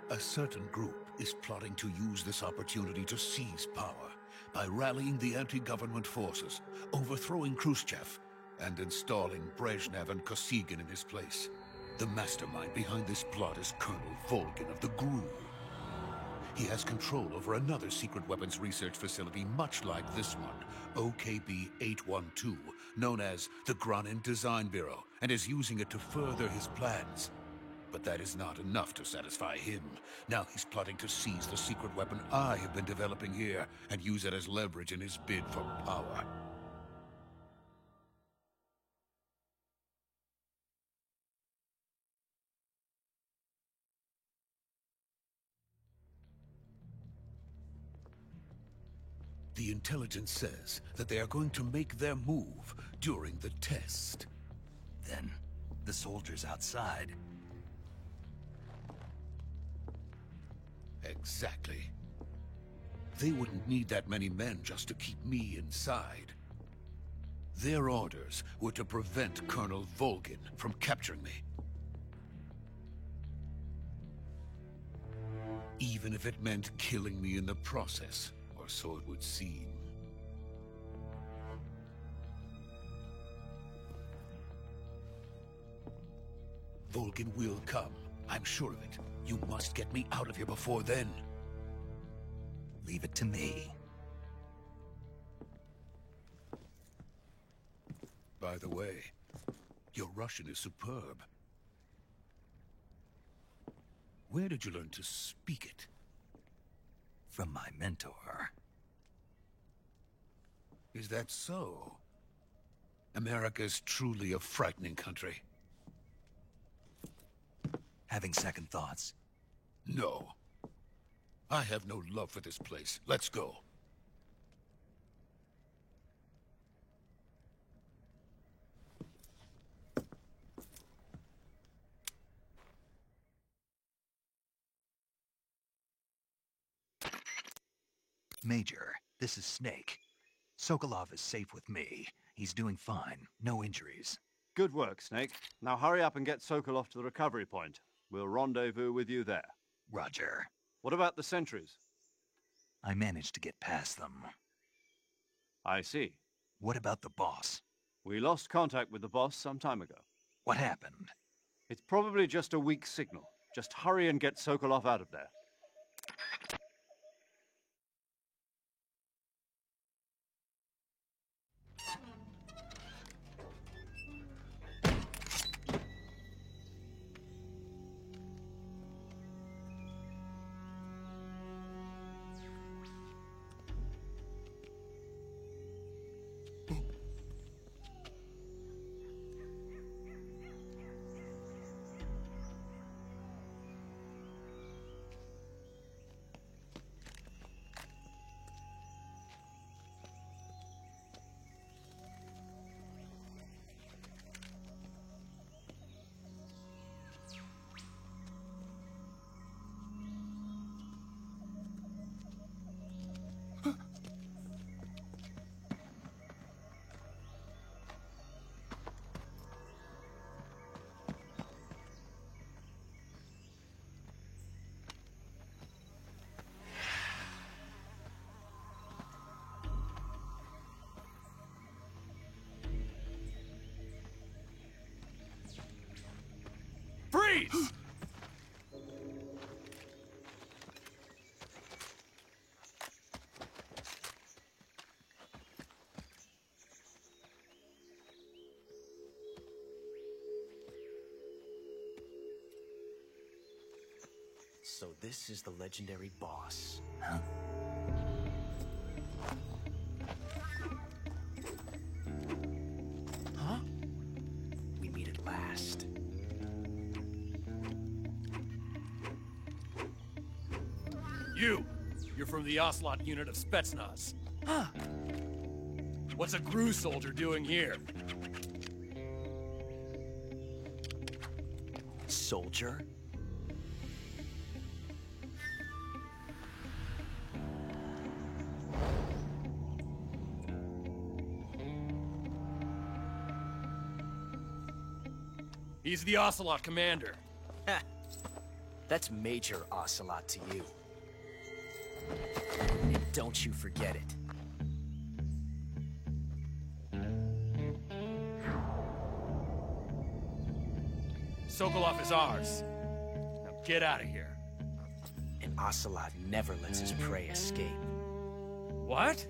A certain group is plotting to use this opportunity to seize power by rallying the anti-government forces, overthrowing Khrushchev, and installing Brezhnev and Kosygin in his place. The mastermind behind this plot is Colonel Volgin of the GRU. He has control over another secret weapons research facility much like this one, OKB-812, known as the Granin Design Bureau, and is using it to further his plans. But that is not enough to satisfy him. Now he's plotting to seize the secret weapon I have been developing here and use it as leverage in his bid for power. The intelligence says that they are going to make their move during the test. Then, the soldiers outside. Exactly. They wouldn't need that many men just to keep me inside. Their orders were to prevent Colonel Volgin from capturing me. Even if it meant killing me in the process, or so it would seem. Volgin will come. I'm sure of it. You must get me out of here before then. Leave it to me. By the way, your Russian is superb. Where did you learn to speak it? From my mentor. Is that so? America's truly a frightening country. Having second thoughts? No. I have no love for this place. Let's go. Major, this is Snake. Sokolov is safe with me. He's doing fine. No injuries. Good work, Snake. Now hurry up and get Sokolov to the recovery point. We'll rendezvous with you there. Roger. What about the sentries? I managed to get past them. I see. What about the boss? We lost contact with the boss some time ago. What happened? It's probably just a weak signal. Just hurry and get Sokolov out of there. Freeze! So this is the legendary boss. Huh? Huh? We meet at last. You're from the Oslot unit of Spetsnaz. Huh. What's a GRU soldier doing here? Soldier? He's the Ocelot commander. That's Major Ocelot to you. And don't you forget it. Sokolov is ours. Now get out of here. And Ocelot never lets his prey escape. What?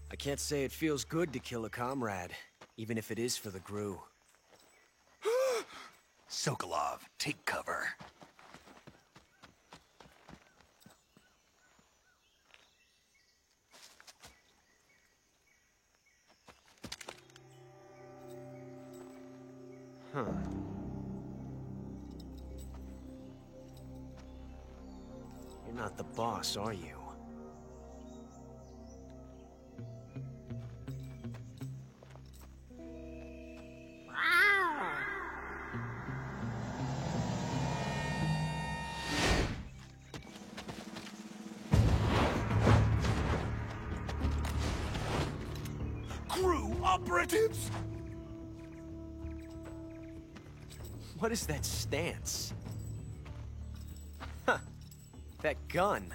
I can't say it feels good to kill a comrade, even if it is for the Gru. Sokolov, take cover. Huh. You're not the boss, are you? Gru operatives! What is that stance? Huh. That gun.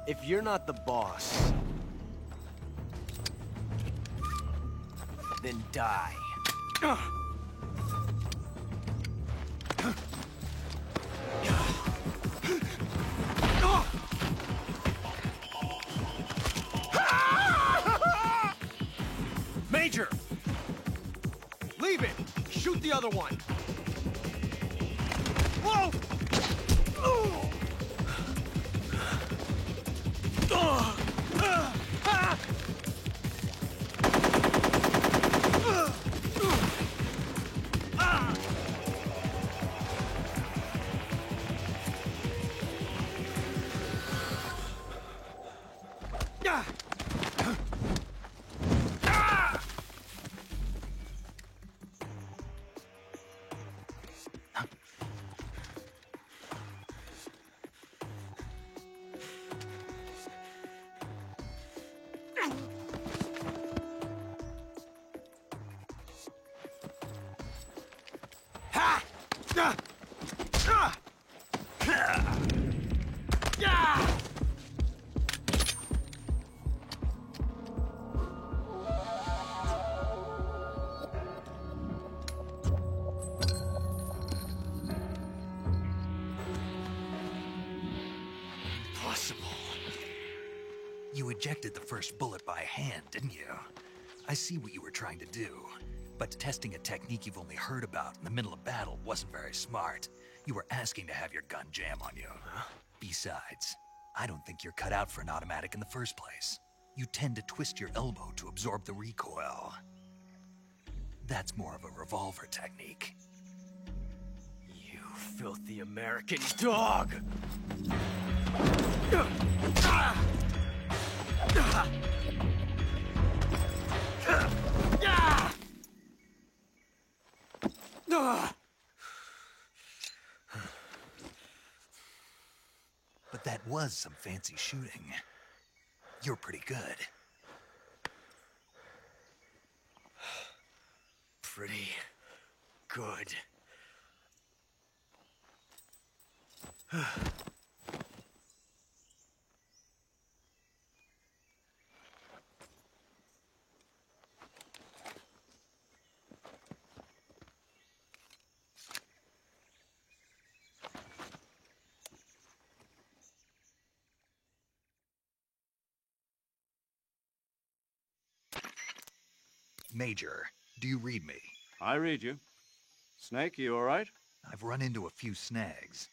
If you're not the boss, then die. Major! Leave it! Shoot the other one! Whoa! You ejected the first bullet by hand, didn't you? I see what you were trying to do. But testing a technique you've only heard about in the middle of battle wasn't very smart. You were asking to have your gun jam on you. Huh? Besides, I don't think you're cut out for an automatic in the first place. You tend to twist your elbow to absorb the recoil. That's more of a revolver technique. You filthy American dog! But that was some fancy shooting. You're pretty good. Pretty good. Major, do you read me? I read you. Snake, you all right? I've run into a few snags.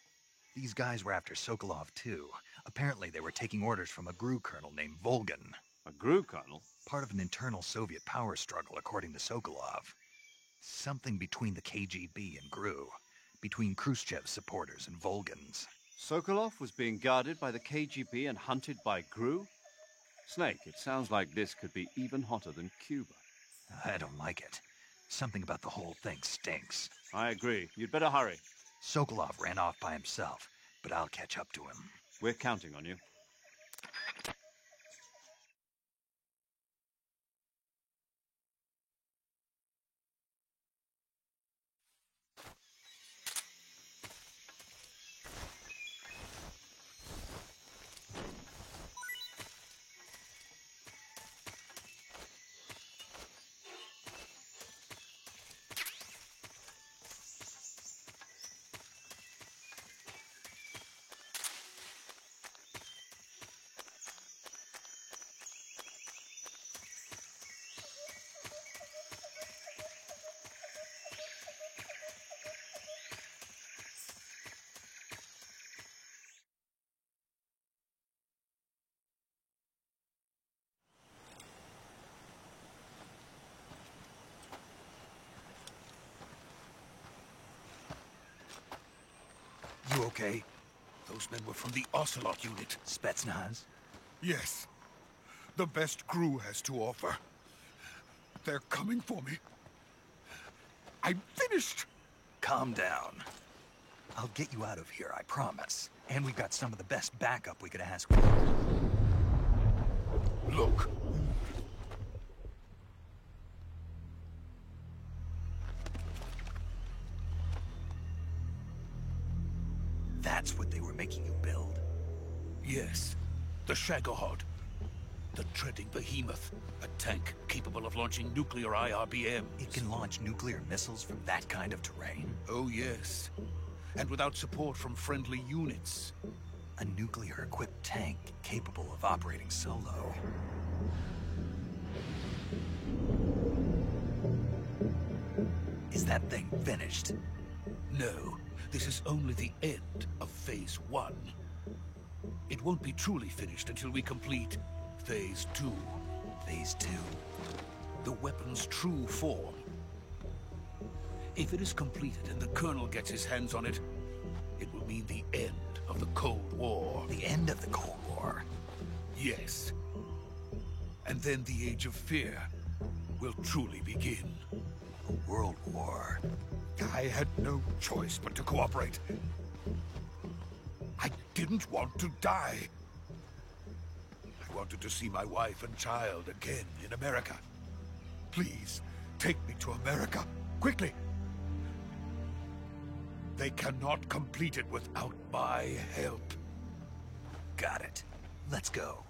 These guys were after Sokolov, too. Apparently they were taking orders from a GRU colonel named Volgan. A GRU colonel? Part of an internal Soviet power struggle, according to Sokolov. Something between the KGB and GRU. Between Khrushchev's supporters and Volgan's. Sokolov was being guarded by the KGB and hunted by GRU? Snake, it sounds like this could be even hotter than Cuba. I don't like it. Something about the whole thing stinks. I agree. You'd better hurry. Sokolov ran off by himself, but I'll catch up to him. We're counting on you. You okay? Those men were from the Ocelot unit. Spetsnaz? Yes. The best GRU has to offer. They're coming for me. I'm finished! Calm down. I'll get you out of here, I promise. And we've got some of the best backup we could ask for. Look. That's what they were making you build? Yes. The Shagohod. The treading behemoth. A tank capable of launching nuclear IRBMs. It can launch nuclear missiles from that kind of terrain? Oh, yes. And without support from friendly units. A nuclear-equipped tank capable of operating solo. Is that thing finished? No. This is only the end of Phase 1. It won't be truly finished until we complete Phase 2. Phase 2? The weapon's true form. If it is completed and the Colonel gets his hands on it, it will mean the end of the Cold War. The end of the Cold War? Yes. And then the Age of Fear will truly begin. A world war. I had no choice but to cooperate. I didn't want to die. I wanted to see my wife and child again in America. Please, take me to America, quickly. They cannot complete it without my help. Got it. Let's go.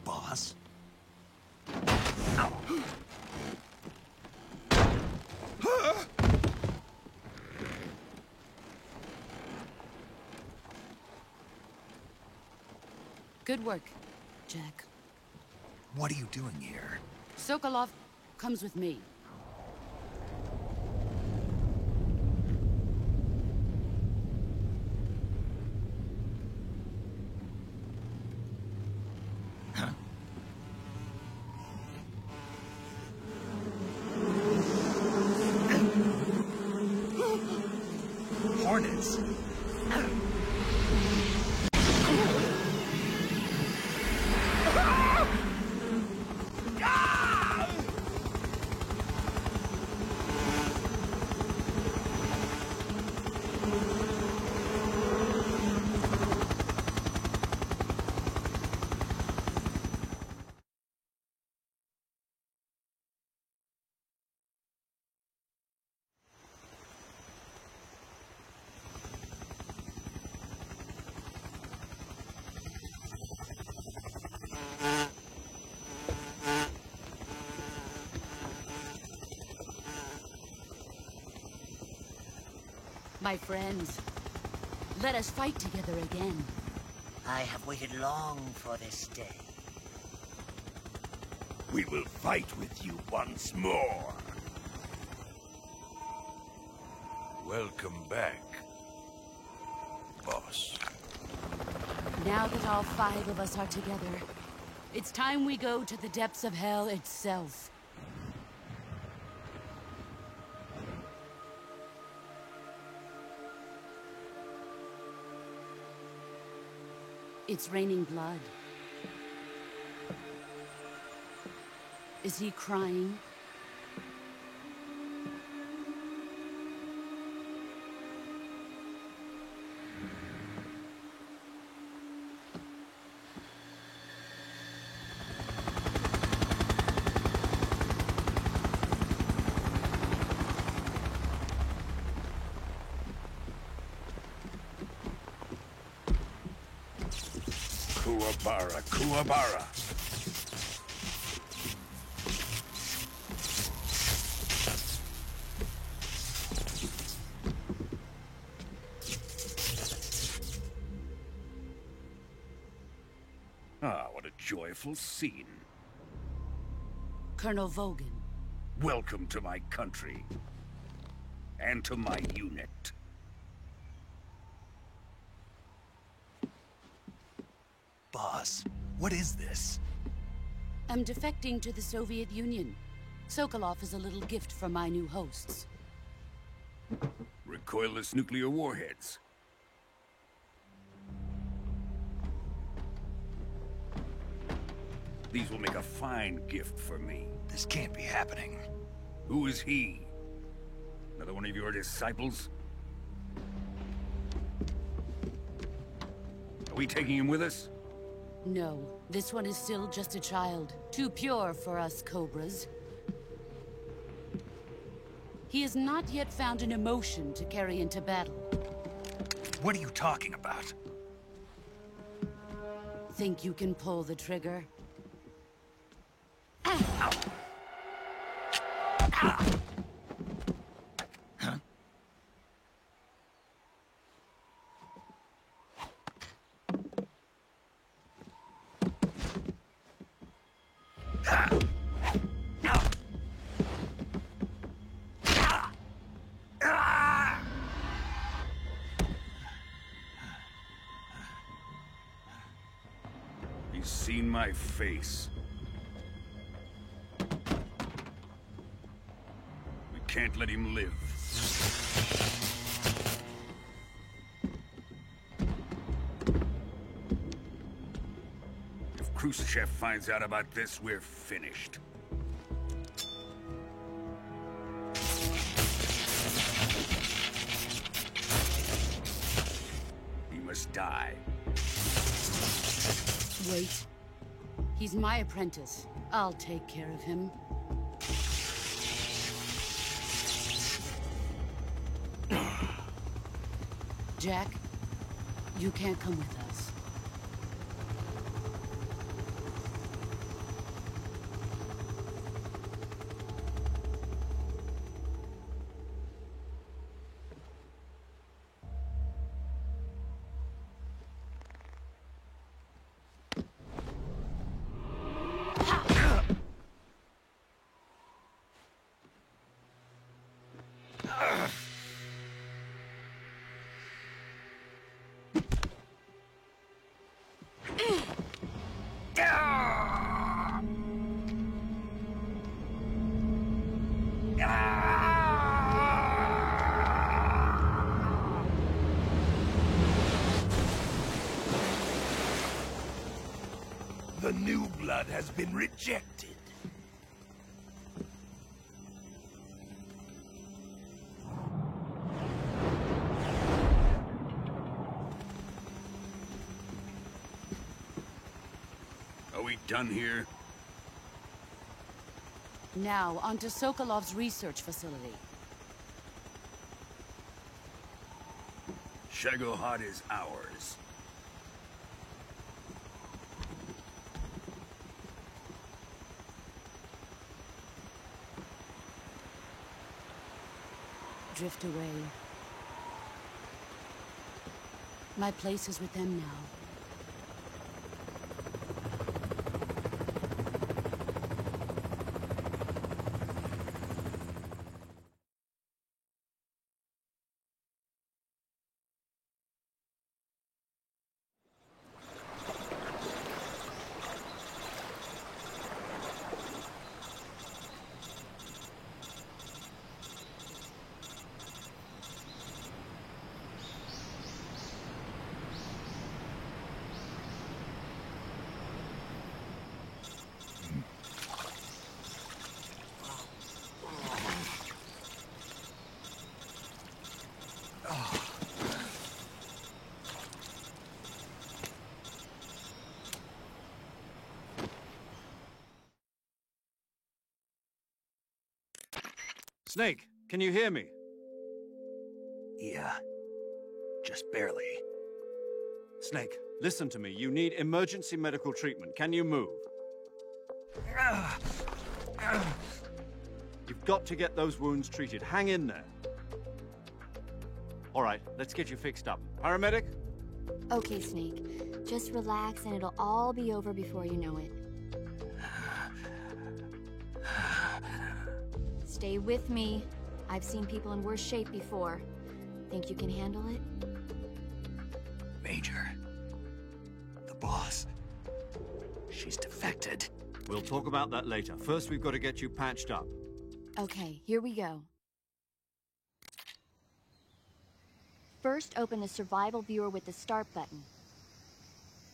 Boss? Good work, Jack. What are you doing here? Sokolov comes with me. Hornets. My friends, let us fight together again. I have waited long for this day. We will fight with you once more. Welcome back, boss. Now that all 5 of us are together, it's time we go to the depths of hell itself. It's raining blood. Is he crying? Kuwabara, Kuwabara. Ah, what a joyful scene. Colonel Vogan. Welcome to my country. And to my unit. Boss, what is this? I'm defecting to the Soviet Union. Sokolov is a little gift from my new hosts. Recoilless nuclear warheads. These will make a fine gift for me. This can't be happening. Who is he? Another one of your disciples? Are we taking him with us? No, this one is still just a child. Too pure for us Cobras. He has not yet found an emotion to carry into battle. What are you talking about? Think you can pull the trigger? He's seen my face. We can't let him live. If Khrushchev finds out about this, we're finished. He must die. Wait. He's my apprentice. I'll take care of him. Jack, you can't come with us. The new blood has been rejected. Are we done here? Now, on to Sokolov's research facility. Shagohod is ours. Drift away. My place is with them now. Snake, can you hear me? Yeah. Just barely. Snake, listen to me. You need emergency medical treatment. Can you move? You've got to get those wounds treated. Hang in there. All right, let's get you fixed up. Paramedic? Okay, Snake. Just relax and it'll all be over before you know it. Stay with me. I've seen people in worse shape before. Think you can handle it? Major. The boss. She's defected. We'll talk about that later. First, we've got to get you patched up. Okay, here we go. First, open the survival viewer with the start button.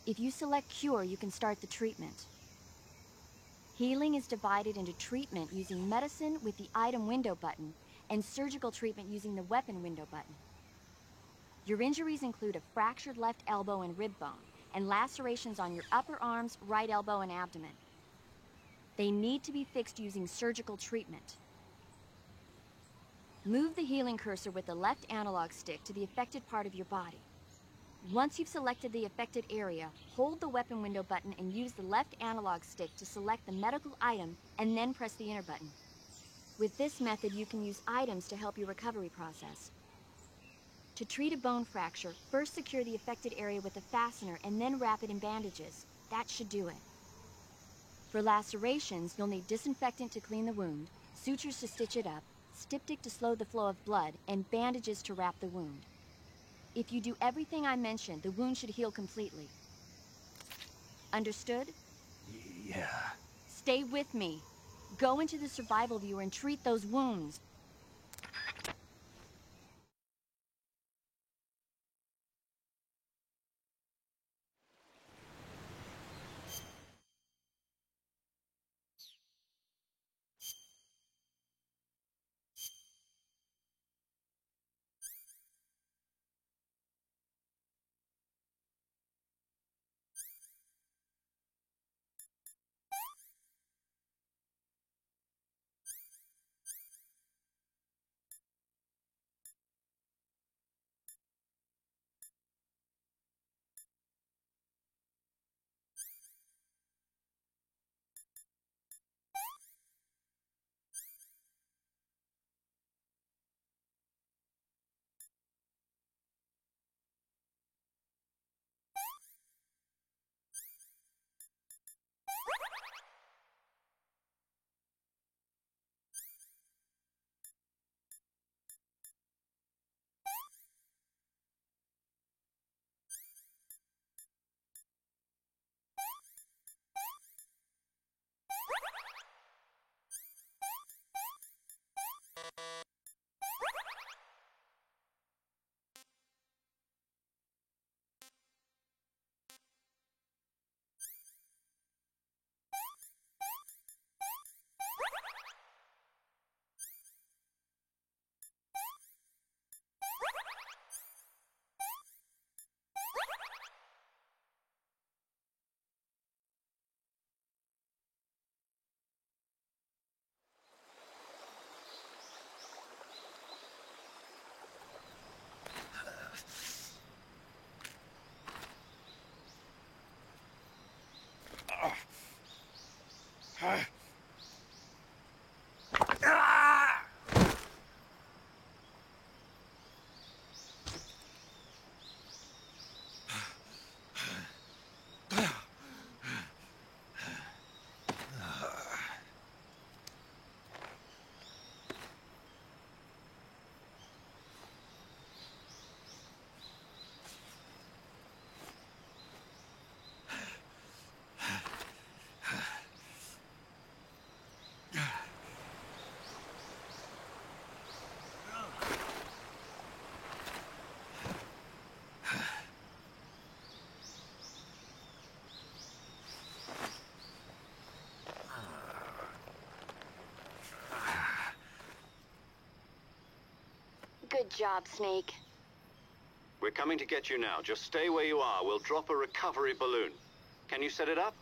If you select cure, you can start the treatment. Healing is divided into treatment using medicine with the item window button and surgical treatment using the weapon window button. Your injuries include a fractured left elbow and rib bone and lacerations on your upper arms, right elbow, and abdomen. They need to be fixed using surgical treatment. Move the healing cursor with the left analog stick to the affected part of your body. Once you've selected the affected area, hold the weapon window button and use the left analog stick to select the medical item and then press the enter button. With this method, you can use items to help your recovery process. To treat a bone fracture, first secure the affected area with a fastener and then wrap it in bandages. That should do it. For lacerations, you'll need disinfectant to clean the wound, sutures to stitch it up, styptic to slow the flow of blood, and bandages to wrap the wound. If you do everything I mentioned, the wound should heal completely. Understood? Yeah. Stay with me. Go into the survival viewer and treat those wounds. Good job, Snake. We're coming to get you now. Just stay where you are. We'll drop a recovery balloon. Can you set it up?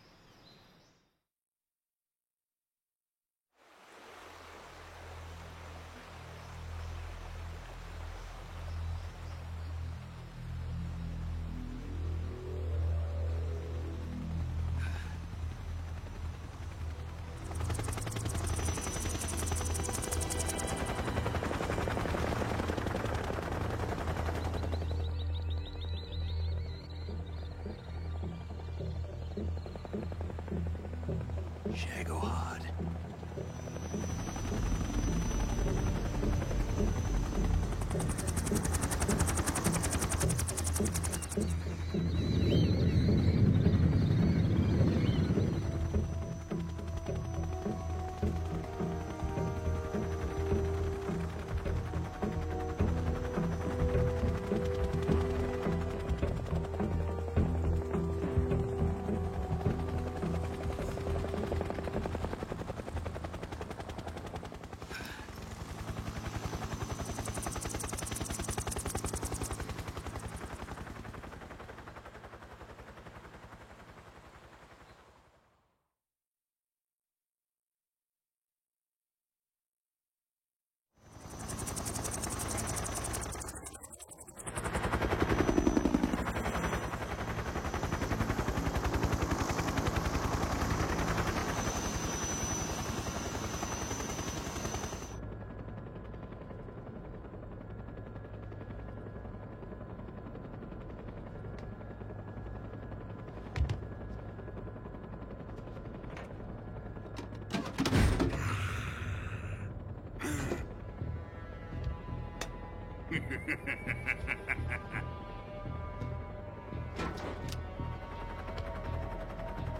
Shagohod.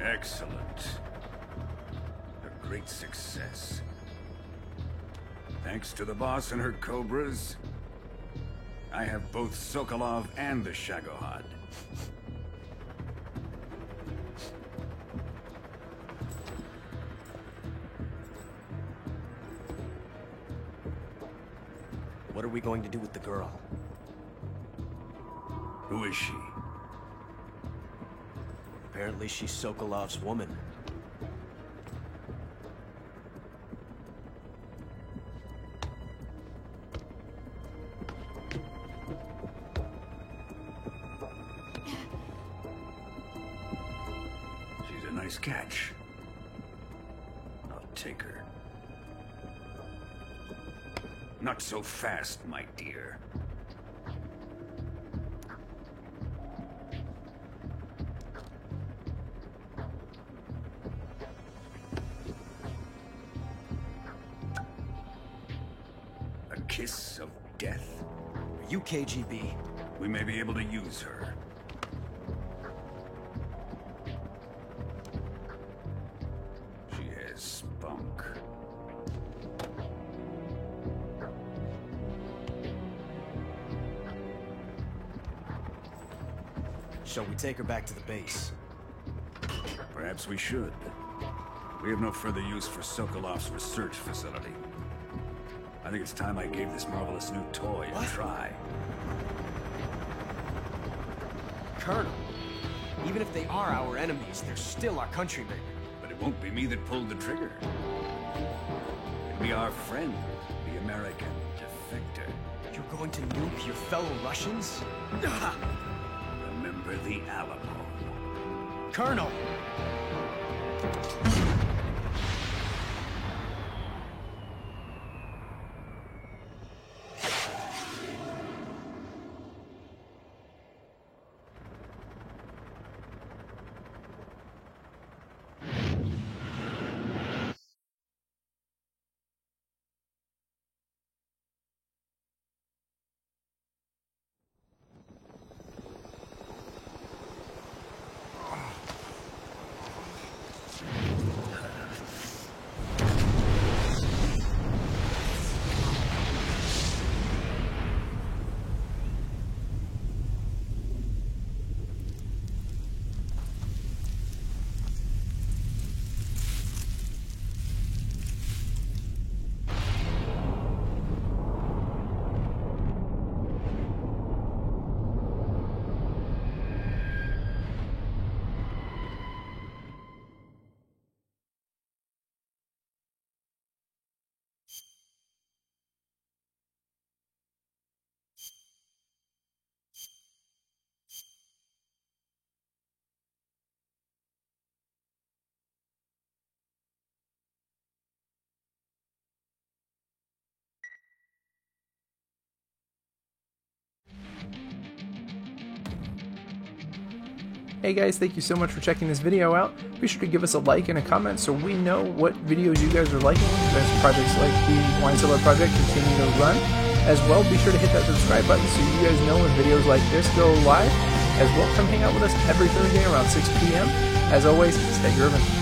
Excellent. A great success. Thanks to the boss and her cobras, I have both Sokolov and the Shagohod. What are we going to do with the girl? Who is she? Apparently she's Sokolov's woman. She's a nice catch. I'll take her. Not so fast, my dear. A kiss of death. Are you KGB? We may be able to use her. She has spunk. Shall we take her back to the base? Perhaps we should. We have no further use for Sokolov's research facility. I think it's time I gave this marvelous new toy a try. Colonel, even if they are our enemies, they're still our countrymen. But it won't be me that pulled the trigger. It'll be our friend, the American defector. You're going to nuke your fellow Russians? Remember the Alamo. Colonel! Hey guys, thank you so much for checking this video out. Be sure to give us a like and a comment so we know what videos you guys are liking as projects like the Wine Cellar Project continue to run. As well, be sure to hit that subscribe button so you guys know when videos like this go live. As well, come hang out with us every Thursday around 6 p.m. As always, stay groovin'.